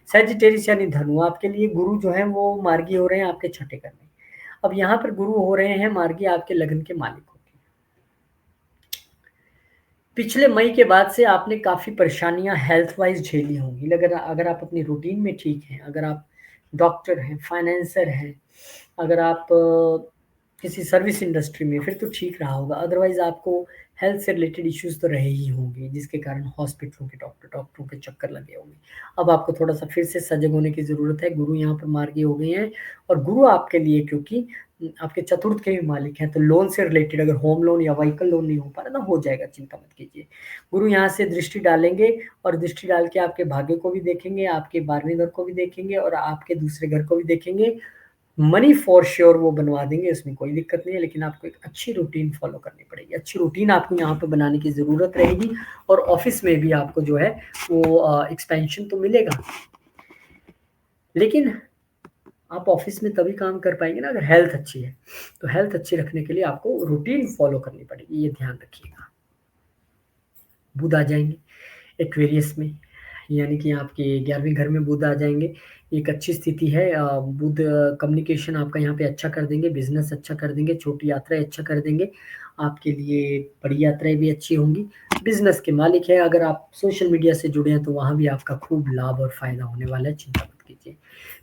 सैजिटेरियस यानी धनु, आपके लिए गुरु जो है वो मार्गी हो रहे हैं आपके छठे घर में। अब यहाँ पर गुरु हो रहे हैं मार्गी आपके लगन के मालिक होके। पिछले मई के बाद से आपने काफ़ी परेशानियाँ हेल्थ वाइज़ झेली होंगी। अगर अगर आप अपनी रूटीन में ठीक हैं, अगर आप डॉक्टर हैं, फाइनेंसर हैं, अगर आप किसी सर्विस इंडस्ट्री में फिर तो ठीक रहा होगा, अदरवाइज़ आपको हेल्थ से रिलेटेड इश्यूज़ तो रहे ही होंगे, जिसके कारण हॉस्पिटलों के डॉक्टरों के चक्कर लगे होंगे। अब आपको थोड़ा-सा फिर से सजग होने की ज़रूरत है, गुरु यहाँ पर मार्गी हो गए हैं और गुरु आपके लिए क्योंकि आपके चतुर्थ के भी मालिक हैं, तो लोन से रिलेटेड अगर होम लोन या व्हीकल लोन नहीं हो पा रहा ना, हो जाएगा, चिंता मत कीजिए। गुरु यहाँ से दृष्टि डालेंगे और दृष्टि डाल के आपके भाग्य को भी देखेंगे, आपके 12वें घर को भी देखेंगे और आपके दूसरे घर को भी देखेंगे। मनी फॉर श्योर वो बनवा देंगे, उसमें कोई दिक्कत नहीं है, लेकिन आपको एक अच्छी रूटीन फ़ॉलो करनी पड़ेगी। अच्छी रूटीन आपको यहाँ पे बनाने की ज़रूरत रहेगी और ऑफ़िस में भी आपको जो है वो एक्सपेंशन तो मिलेगा। लेकिन आप ऑफ़िस में तभी काम कर पाएँगे ना अगर हेल्थ अच्छी है। तो हेल्थ अच्छी रखने के लिए आपको रूटीन फ़ॉलो करनी पड़ेगी, ये ध्यान रखिएगा। बुध आ जाएँगे एक्वेरियस में, यानी कि आपके 11वें घर में बुध आ जाएँगे। एक अच्छी स्थिति है बुध कम्युनिकेशन आपका यहाँ पे अच्छा कर देंगे, बिज़नेस अच्छा कर देंगे, छोटी यात्राएँ अच्छा कर देंगे। आपके लिए बड़ी यात्राएँ भी अच्छी होंगी। बिज़नेस के मालिक हैं, अगर आप सोशल मीडिया से जुड़े हैं तो वहाँ भी आपका खूब लाभ और फ़ायदा होने वाला है, चिंता मत कीजिए।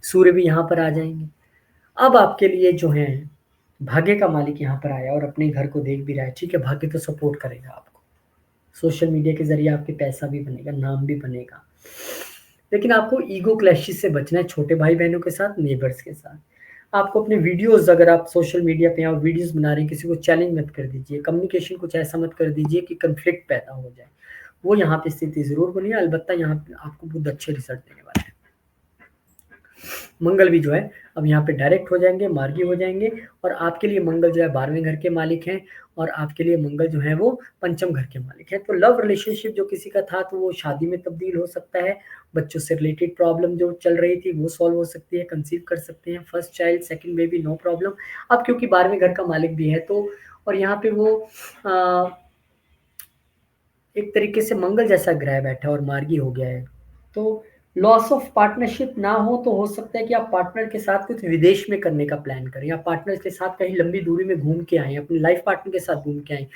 सूर्य भी यहाँ पर आ जाएँगे। अब आपके लिए जो है भाग्य का मालिक यहाँ पर आया और अपने घर को देख भी रहा है, ठीक है, भाग्य तो सपोर्ट करेगा आपको। सोशल मीडिया के ज़रिए आपके पैसा भी बनेगा, नाम भी बनेगा। लेकिन आपको ईगो क्लैशेस से बचना है छोटे भाई-बहनों के साथ, नेबर्स के साथ। आपको अपने वीडियोज़ अगर आप सोशल मीडिया पे आप वीडियोज़ बना रहे हैं, किसी को चैलेंज मत कर दीजिए। कम्युनिकेशन कुछ ऐसा मत कर दीजिए कि कॉन्फ्लिक्ट पैदा हो जाए। वो यहाँ पे स्थिति ज़रूर बनी है, अलबत्ता यहाँ पे आपको बहुत अच्छे रिज़ल्ट देने वाले हैं। मंगल भी जो है अब यहाँ पे डायरेक्ट हो जाएँगे, मार्गी हो जाएँगे और आपके लिए मंगल जो है 12वें घर के मालिक हैं और आपके लिए मंगल जो है वो पंचम घर के मालिक हैं। तो लव रिलेशनशिप जो किसी का था तो वो शादी में तब्दील हो सकता है, बच्चों से रिलेटेड प्रॉब्लम जो चल रही थी वो सॉल्व हो सकती है, कंसीव कर सकते हैं, first child, second baby no problem. अब क्योंकि 12वें घर का मालिक भी है तो और यहाँ पे वो अ, एक तरीके से मंगल जैसा ग्रह बैठा है और मार्गी हो गया है। तो लॉस ऑफ पार्टनरशिप ना हो तो हो सकता है कि आप पार्टनर के साथ कुछ विदेश में करने का प्लान करें या पार्टनर के साथ कहीं लंबी दूरी में घूम के आएँ, अपने लाइफ पार्टनर के साथ घूम के आएँ।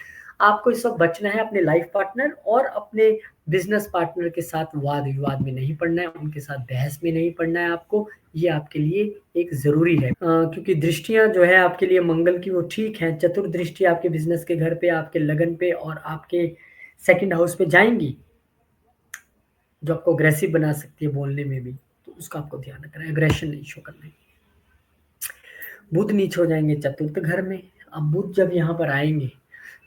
आपको इस वक़्त बचना है अपने लाइफ पार्टनर और अपने बिज़नेस पार्टनर के साथ वाद-विवाद में नहीं पड़ना है, उनके साथ बहस में नहीं पड़ना है आपको, ये आपके लिए एक ज़रूरी है। क्योंकि दृष्टियाँ जो है आपके लिए मंगल की वो ठीक हैं, चतुर्दृष्टि आपके बिज़नेस के घर पे, आपके लगन पे और आपके सेकंड हाउस पे जाएँगी, जो आपको अग्रेसिव बना सकती है बोलने में भी, तो उसका आपको ध्यान रखना है, एग्रेशन नहीं शो करना है। बुध नीच हो जाएँगे चतुर्थ घर में, अब बुध जब यहाँ पर आएँगे,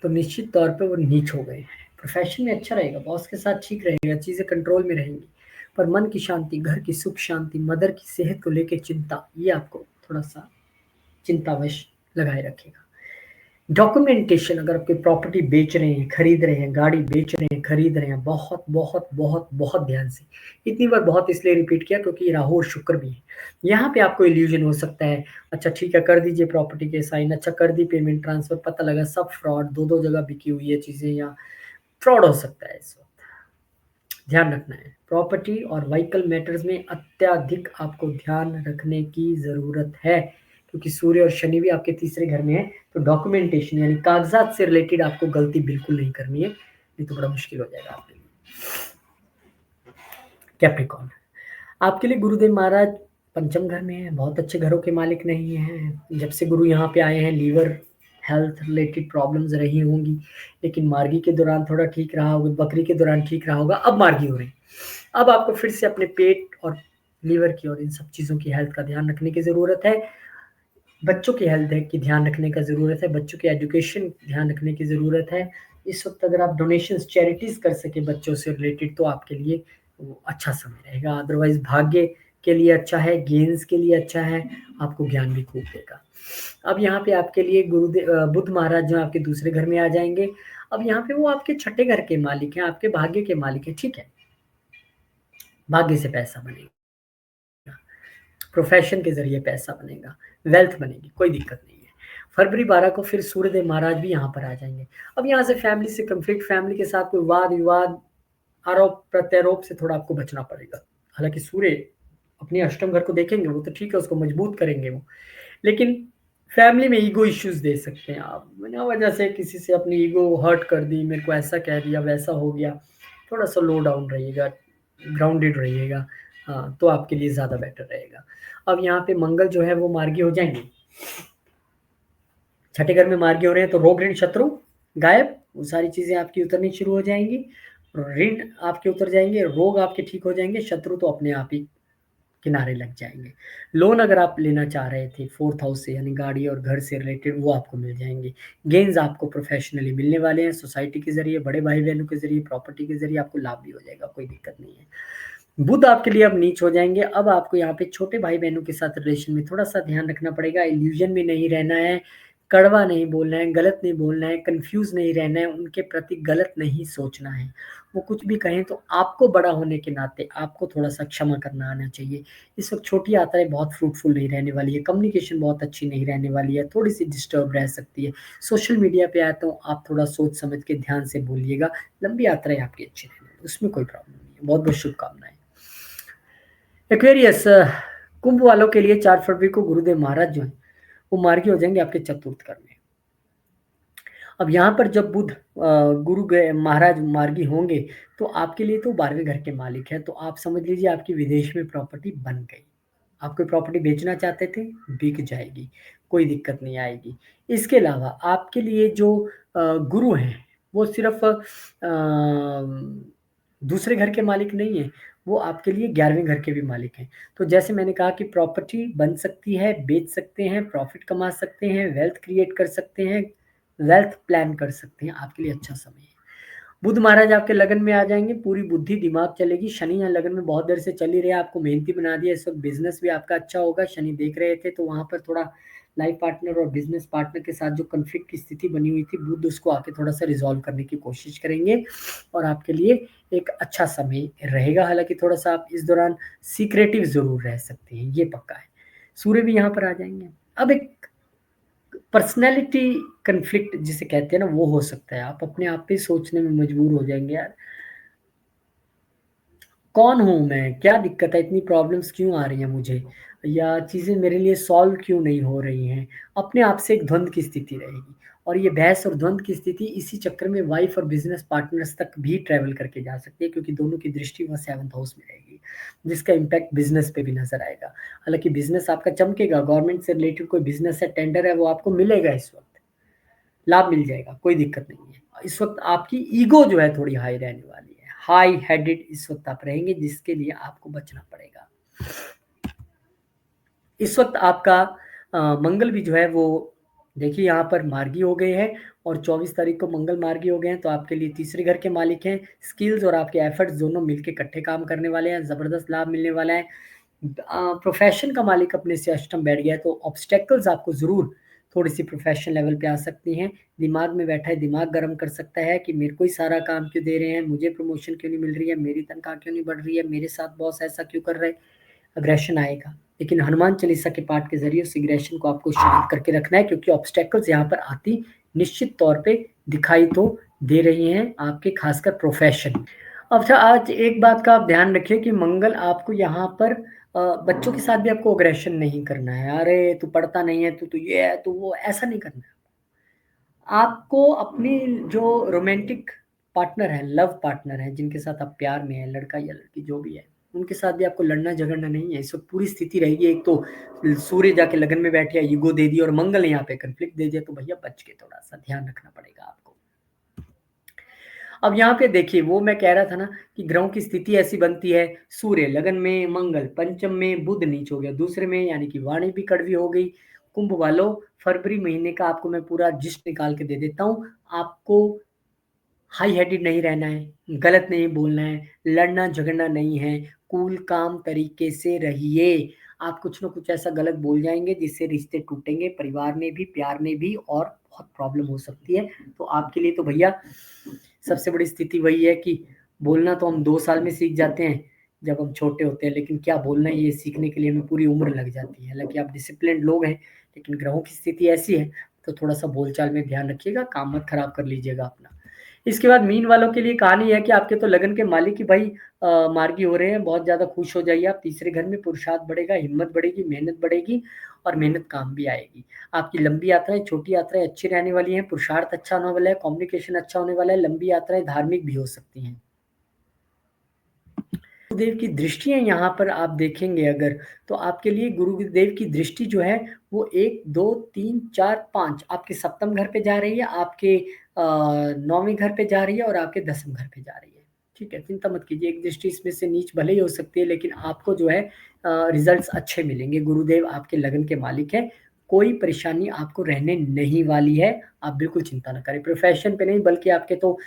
तो निश्चित तौर पे वो नीच हो गए हैं। प्रोफ़ेशन में अच्छा रहेगा, बॉस के साथ ठीक रहेगा, चीज़ें कंट्रोल में रहेंगी, पर मन की शांति, घर की सुख शांति, मदर की सेहत को लेके चिंता, ये आपको थोड़ा-सा चिंतावश लगाए रखेगा। डॉक्यूमेंटेशन अगर आप कोई प्रॉपर्टी बेच रहे हैं, खरीद रहे हैं, गाड़ी बेच रहे हैं, खरीद रहे हैं, बहुत, बहुत, बहुत, बहुत ध्यान से। इतनी बार बहुत इसलिए रिपीट किया क्योंकि राहु और शुक्र भी है। यहाँ पे आपको इल्यूज़न हो सकता है, अच्छा ठीक है कर दीजिए प्रॉपर्टी के साइन, अच्छा कर दी पेमेंट ट्रांसफ़र, पता लगा सब फ्रॉड, 2-2 जगह बिकी हुई है चीज़ें या फ्रॉड हो सकता है इस वक़्त। ध्यान रखना है। प्रॉपर्टी और व्हीकल मैटर्स में अत्यधिक आपको ध्यान रखने की ज़रूरत है, क्योंकि सूर्य और शनि भी आपके तीसरे घर में है, तो डॉक्यूमेंटेशन यानी कागज़ात से रिलेटेड आपको गलती बिल्कुल नहीं करनी है, नहीं तो बड़ा मुश्किल हो जाएगा आपके लिए। कैप्रिकॉर्न, आपके लिए गुरुदेव महाराज पंचम घर में हैं, बहुत अच्छे घरों के मालिक नहीं हैं। जब से गुरु यहाँ पे आए हैं लीवर हेल्थ रिलेटेड प्रॉब्लम्स रही होंगी, लेकिन मार्गी के दौरान थोड़ा ठीक रहा होगा, बकरी के दौरान ठीक रहा होगा, अब मार्गी हो रही है। अब आपको फिर से अपने पेट और लीवर की और इन सब चीज़ों की हेल्थ का ध्यान रखने की ज़रूरत है। बच्चों की हेल्थ की ध्यान रखने का ज़रूरत है, बच्चों की एजुकेशन ध्यान रखने की ज़रूरत है। इस वक़्त अगर आप डोनेशंस, चैरिटीज़ कर सकें बच्चों से रिलेटेड तो आपके लिए वो अच्छा समय रहेगा। अदरवाइज़ भाग्य के लिए अच्छा है, गेन्स के लिए अच्छा है, आपको ज्ञान भी खूब देगा। अब यहाँ पे आपके लिए बुध महाराज जो आपके दूसरे घर में आ जाएँगे। अब यहाँ पे वो आपके छठे घर के मालिक हैं, आपके भाग्य के मालिक हैं, ठीक है। भाग्य से पैसा बनेगा। प्रोफेशन के ज़रिए पैसा बनेगा, वेल्थ बनेगी, कोई दिक्कत नहीं है। फरवरी 12 को फिर सूर्यदेव महाराज भी यहाँ पर आ जाएँगे। अब यहाँ से फैमिली से कॉन्फ्लिक्ट, फैमिली के साथ कोई वाद-विवाद, आरोप-प्रत्यारोप से थोड़ा आपको बचना पड़ेगा। हालाँकि सूर्य अपने अष्टम घर को देखेंगे, वो तो ठीक है, उसको मजबूत करेंगे वो। लेकिन फैमिली में ईगो इश्यूज़ दे सकते हैं आप, बिना वजह से किसी से अपनी ईगो हर्ट कर दी, मेरे को ऐसा कह दिया, वैसा हो गया। थोड़ा-सा लो डाउन रहिएगा, ग्राउंडेड रहिएगा, हाँ, तो आपके लिए ज़्यादा बेटर रहेगा। अब यहाँ पे मंगल जो है वो मार्गी हो जाएँगे। छठे घर में मार्गी हो रहे हैं तो रोग, ऋण, शत्रु गायब, वो सारी चीज़ें आपकी उतरनी शुरू हो जाएँगी। ऋण आपके उतर जाएँगे, रोग आपके ठीक हो जाएँगे, शत्रु तो अपने आप ही किनारे लग जाएँगे। लोन अगर आप लेना चाह रहे थे 4th हाउस से यानी गाड़ी और घर से रिलेटेड वो आपको मिल जाएँगे। गेन्स आपको प्रोफ़ेशनली मिलने वाले हैं, सोसाइटी के ज़रिए, बड़े भाई-बहनों के ज़रिए, प्रॉपर्टी के ज़रिए आपको लाभ भी हो जाएगा, कोई दिक्कत नहीं है। बुध आपके लिए अब नीच हो जाएँगे, अब आपको यहाँ पे छोटे भाई-बहनों के साथ रिलेशन में थोड़ा-सा ध्यान रखना पड़ेगा, इल्यूज़न में नहीं रहना है, कड़वा नहीं बोलना है, गलत नहीं बोलना है, कन्फ्यूज़ नहीं रहना है, उनके प्रति गलत नहीं सोचना है। वो कुछ भी कहें तो आपको बड़ा होने के नाते आपको थोड़ा-सा क्षमा करना आना चाहिए। इस वक़्त छोटी यात्राएँ बहुत फ्रूटफुल नहीं रहने वाली है, कम्युनिकेशन बहुत अच्छी नहीं रहने वाली है, थोड़ी-सी डिस्टर्ब रह सकती है। सोशल मीडिया पे आया तो आप थोड़ा सोच समझ के ध्यान से बोलिएगा, लंबी यात्राएँ आपकी अच्छी रहने वाली, उसमें कोई प्रॉब्लम नहीं है। बहुत-बहुत शुभकामनाएँ। एक्वेरियस कुंभ वालों के लिए 4 फरवरी को गुरुदेव महाराज जो हैं, वो मार्गी हो जाएँगे आपके चतुर्थ घर में। अब यहाँ पर जब बुध गुरु गए महाराज मार्गी होंगे, तो आपके लिए तो 12वें घर के मालिक हैं, तो आप समझ लीजिए आपकी विदेश में प्रॉपर्टी बन गई। आप कोई प्रॉपर्टी बेचना चाहते थे, बिक जाएगी, कोई दिक्कत नहीं आएगी। इसके अलावा आपके लिए जो गुरु हैं, वो सिर्फ़ दूसरे घर के मालिक नहीं हैं, वो आपके लिए 11वें घर के भी मालिक हैं। तो जैसे मैंने कहा कि प्रॉपर्टी बन सकती है, बेच सकते हैं, प्रॉफ़िट कमा सकते हैं, वेल्थ क्रिएट कर सकते हैं, वेल्थ प्लान कर सकते हैं, आपके लिए अच्छा समय है। बुध महाराज आपके लगन में आ जाएंगे, पूरी बुद्धि दिमाग चलेगी। शनि यहाँ लगन में बहुत देर से चल ही रहे हैं, आपको मेहनती बना दिया। इस वक्त बिजनेस भी आपका अच्छा होगा। शनि देख रहे थे तो वहां पर थोड़ा लाइफ पार्टनर और बिजनेस पार्टनर के साथ जो कन्फ्लिक्ट की स्थिति बनी हुई थी, बुध उसको आके थोड़ा सा रिजॉल्व करने की कोशिश करेंगे और आपके लिए एक अच्छा समय रहेगा। हालांकि थोड़ा सा आप इस दौरान सीक्रेटिव जरूर रह सकते हैं, ये पक्का है। सूर्य भी यहाँ पर आ जाएंगे। अब एक पर्सनैलिटी कन्फ्लिक्ट जिसे कहते हैं ना, वो हो सकता है। आप अपने आप पे सोचने में मजबूर हो जाएंगे, यार कौन हूँ मैं, क्या दिक्कत है, इतनी प्रॉब्लम्स क्यों आ रही हैं मुझे, या चीज़ें मेरे लिए सॉल्व क्यों नहीं हो रही हैं। अपने आप से एक द्वंद की स्थिति रहेगी। और ये बहस और द्वंद की स्थिति इसी चक्कर में वाइफ और बिजनेस पार्टनर्स तक भी ट्रेवल करके जा सकती है, क्योंकि दोनों की दृष्टि वह 7th हाउस में रहेगी, जिसका इम्पैक्ट बिजनेस पे भी नजर आएगा। हालांकि बिजनेस आपका चमकेगा, गवर्नमेंट से रिलेटेड कोई बिजनेस है, टेंडर है, वो आपको मिलेगा। इस वक्त लाभ मिल जाएगा, कोई दिक्कत नहीं है। इस वक्त आपकी ईगो जो है थोड़ी हाई रहने वाली है, हाई हेडेड इस वक्त आप रहेंगे, जिसके लिए आपको बचना पड़ेगा। इस वक्त आपका मंगल भी जो है वो देखिए यहाँ पर मार्गी हो गए हैं, और 24 तारीख को मंगल मार्गी हो गए हैं, तो आपके लिए तीसरे घर के मालिक हैं। स्किल्स और आपके एफर्ट्स दोनों मिलके इकट्ठे काम करने वाले हैं, जबरदस्त लाभ मिलने वाला है। प्रोफेशन का मालिक अपने से अष्टम बैठ गया है, तो ऑब्स्टेकल्स आपको जरूर थोड़ी सी प्रोफेशनल लेवल पे आ सकती हैं। दिमाग में बैठा है, दिमाग गर्म कर सकता है कि मेरे को ही सारा काम क्यों दे रहे हैं, मुझे प्रमोशन क्यों नहीं मिल रही है, मेरी तनख्वाह क्यों नहीं बढ़ रही है, मेरे साथ बॉस ऐसा क्यों कर रहे हैं। अग्रेशन आएगा, लेकिन हनुमान चालीसा के पाठ के जरिए उस एग्रेशन को आपको शांत करके रखना है, क्योंकि ऑब्स्टेकल्स यहाँ पर आती निश्चित तौर पे दिखाई तो दे रही हैं आपके, खासकर प्रोफेशन। अच्छा, आज एक बात का आप ध्यान रखिए कि मंगल आपको यहाँ पर बच्चों के साथ भी आपको अग्रेशन नहीं करना है। अरे तू पढ़ता नहीं है, तू ये है, तू वो, ऐसा नहीं करना है। आपको अपनी जो रोमांटिक पार्टनर है, लव पार्टनर है, जिनके साथ आप प्यार में है, लड़का या लड़की जो भी है, उनके साथ भी आपको लड़ना झगड़ना नहीं है। इस वक्त पूरी स्थिति रहेगी। एक तो सूर्य जाके लगन में बैठ गया, ईगो दे दी, और मंगल यहाँ पे कंफ्लिक्ट दे दिया, तो भैया बच के थोड़ा सा ध्यान रखना पड़ेगा आपको। अब यहाँ पे देखिए, वो मैं कह रहा था ना कि ग्रहों की स्थिति ऐसी बनती है, सूर्य लगन में, मंगल पंचम में, बुध नीच हो गया दूसरे में, यानी कि वाणी भी कड़वी हो गई। कुंभ वालों, फरवरी महीने का आपको मैं पूरा जिस्ट निकाल के दे देता हूँ। आपको हाई हेडेड नहीं रहना है, गलत नहीं बोलना है, लड़ना झगड़ना नहीं है, कूल काम तरीके से रहिए। आप कुछ ना कुछ ऐसा गलत बोल जाएंगे जिससे रिश्ते टूटेंगे, परिवार में भी, प्यार में भी, और बहुत प्रॉब्लम हो सकती है। तो आपके लिए तो भैया सबसे बड़ी स्थिति वही है कि बोलना तो हम 2 साल में सीख जाते हैं जब हम छोटे होते हैं, लेकिन क्या बोलना है ये सीखने के लिए हमें पूरी उम्र लग जाती है। हालांकि आप डिसिप्लिन लोग हैं, लेकिन ग्रहों की स्थिति ऐसी है, तो थोड़ा सा बोलचाल में ध्यान रखिएगा, काम मत खराब कर लीजिएगा अपना। इसके बाद मीन वालों के लिए कहानी है कि आपके तो लगन के मालिक ही भाई मार्गी हो रहे हैं। बहुत ज्यादा खुश हो जाइए आप। तीसरे घर में पुरुषार्थ बढ़ेगा, हिम्मत बढ़ेगी, मेहनत बढ़ेगी, और मेहनत काम भी आएगी। आपकी लंबी यात्राएं, छोटी यात्राएं अच्छी रहने वाली हैं, पुरुषार्थ अच्छा होने वाला है, कम्युनिकेशन अच्छा होने वाला है, लंबी यात्राएं धार्मिक भी हो सकती हैं। गुरुदेव की दृष्टियां यहाँ पर आप देखेंगे अगर, तो आपके लिए गुरुदेव की दृष्टि जो है वो 1 2 3 4 5 आपके सप्तम घर पे जा रही है, आपके 9वें घर पे जा रही है, और आपके 10वें घर पे जा रही है। ठीक है, चिंता मत कीजिए। एक दृष्टि इसमें से नीच भले ही हो सकती है, लेकिन आपको जो है रिजल्ट्स अच्छे मिलेंगे। गुरुदेव आपके लगन के मालिक है, कोई परेशानी आपको रहने नहीं वाली है। आप बिल्कुल चिंता ना करें, प्रोफेशन पे नहीं बल्कि आपके तो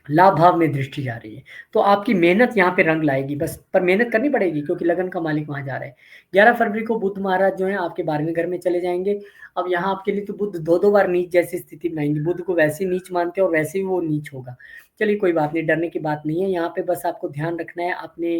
लाभ भाव में दृष्टि जा रही है। तो आपकी मेहनत यहाँ पे रंग लाएगी बस, पर मेहनत करनी पड़ेगी क्योंकि लगन का मालिक वहां जा रहा है। 11 फरवरी को बुध महाराज जो है आपके 12वें घर में चले जाएंगे। अब यहाँ आपके लिए तो बुध दो दो बार नीच जैसी स्थिति बनाएंगे। बुध को वैसे ही नीच मानते हैं और वैसे ही वो नीच होगा। चलिए कोई बात नहीं, डरने की बात नहीं है। यहाँ पे बस आपको ध्यान रखना है अपने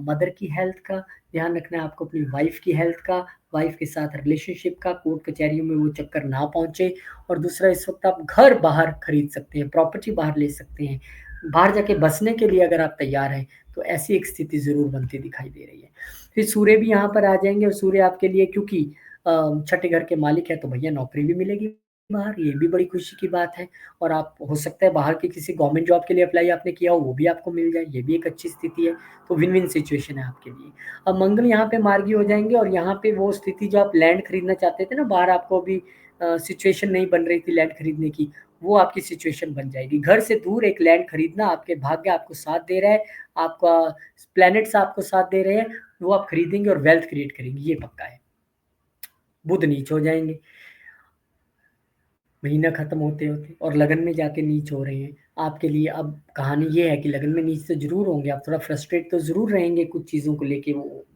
मदर की हेल्थ का, ध्यान रखना है आपको अपनी वाइफ की हेल्थ का, वाइफ के साथ रिलेशनशिप का, कोर्ट कचहरियों में वो चक्कर ना पहुंचे। और दूसरा, इस वक्त आप घर बाहर खरीद सकते हैं, प्रॉपर्टी बाहर ले सकते हैं। बाहर जाके बसने के लिए अगर आप तैयार हैं, तो ऐसी एक स्थिति जरूर बनती दिखाई दे रही है। फिर सूर्य भी यहाँ पर आ जाएंगे, और सूर्य आपके लिए क्योंकि छठे घर के मालिक है, तो भैया नौकरी भी मिलेगी बाहर, ये भी बड़ी खुशी की बात है। और आप हो सकता है बाहर की किसी गवर्नमेंट जॉब के लिए अप्लाई आपने किया हो, वो भी आपको मिल जाए, ये भी एक अच्छी स्थिति है। तो विन विन सिचुएशन है आपके लिए। अब मंगल यहाँ पे मार्गी हो जाएंगे, और यहाँ पे वो स्थिति जो आप लैंड खरीदना चाहते थे ना बाहर, आपको अभी सिचुएशन नहीं बन रही थी लैंड खरीदने की, वो आपकी सिचुएशन बन जाएगी। घर से दूर एक लैंड खरीदना, आपके भाग्य आपको साथ दे रहा है, आपका प्लैनेट्स आपको साथ दे रहे हैं, वो आप खरीदेंगे और वेल्थ क्रिएट करेंगे, ये पक्का है। बुध नीच हो जाएंगे। महीना खत्म होते-होते और लगन में जाके नीच हो रहे हैं। आपके लिए अब कहानी ये है कि लगन में नीच तो ज़रूर होंगे, आप थोड़ा फ्रस्ट्रेट तो ज़रूर रहेंगे कुछ चीज़ों को लेके, वो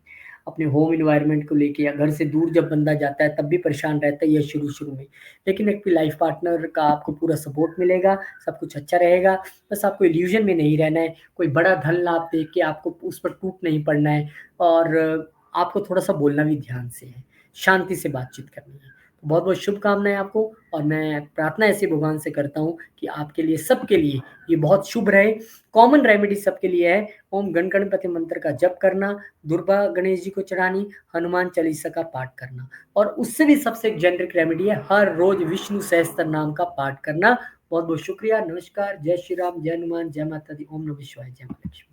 अपने होम एनवायरनमेंट को लेके या घर से दूर जब बंदा जाता है तब भी परेशान रहता ही है शुरू-शुरू में। लेकिन एक लाइफ़ पार्टनर का आपको पूरा सपोर्ट मिलेगा, सब कुछ अच्छा रहेगा, बस आपको इल्यूज़न में नहीं रहना है, कोई बड़ा धन लाभ देख के आपको उस पर टूट नहीं पड़ना है और आपको थोड़ा-सा बोलना भी ध्यान से है, शांति से बातचीत करनी है। बहुत-बहुत शुभकामनाएँ आपको और मैं प्रार्थना ऐसे भगवान से करता हूँ कि आपके लिए, सबके लिए ये बहुत शुभ रहे। कॉमन रेमेडी सबके लिए है, ओम गण गणपति मंत्र का जप करना, दुर्गा गणेश जी को चढ़ानी, हनुमान चालीसा का पाठ करना और उससे भी सबसे एक जेनेरिक रेमेडी है, हर रोज़ विष्णु सहस्त्र नाम का पाठ करना। बहुत-बहुत शुक्रिया, नमस्कार, जय श्री राम, जय हनुमान, जय माता दी, ओम नमः शिवाय, जय माँ लक्ष्मी।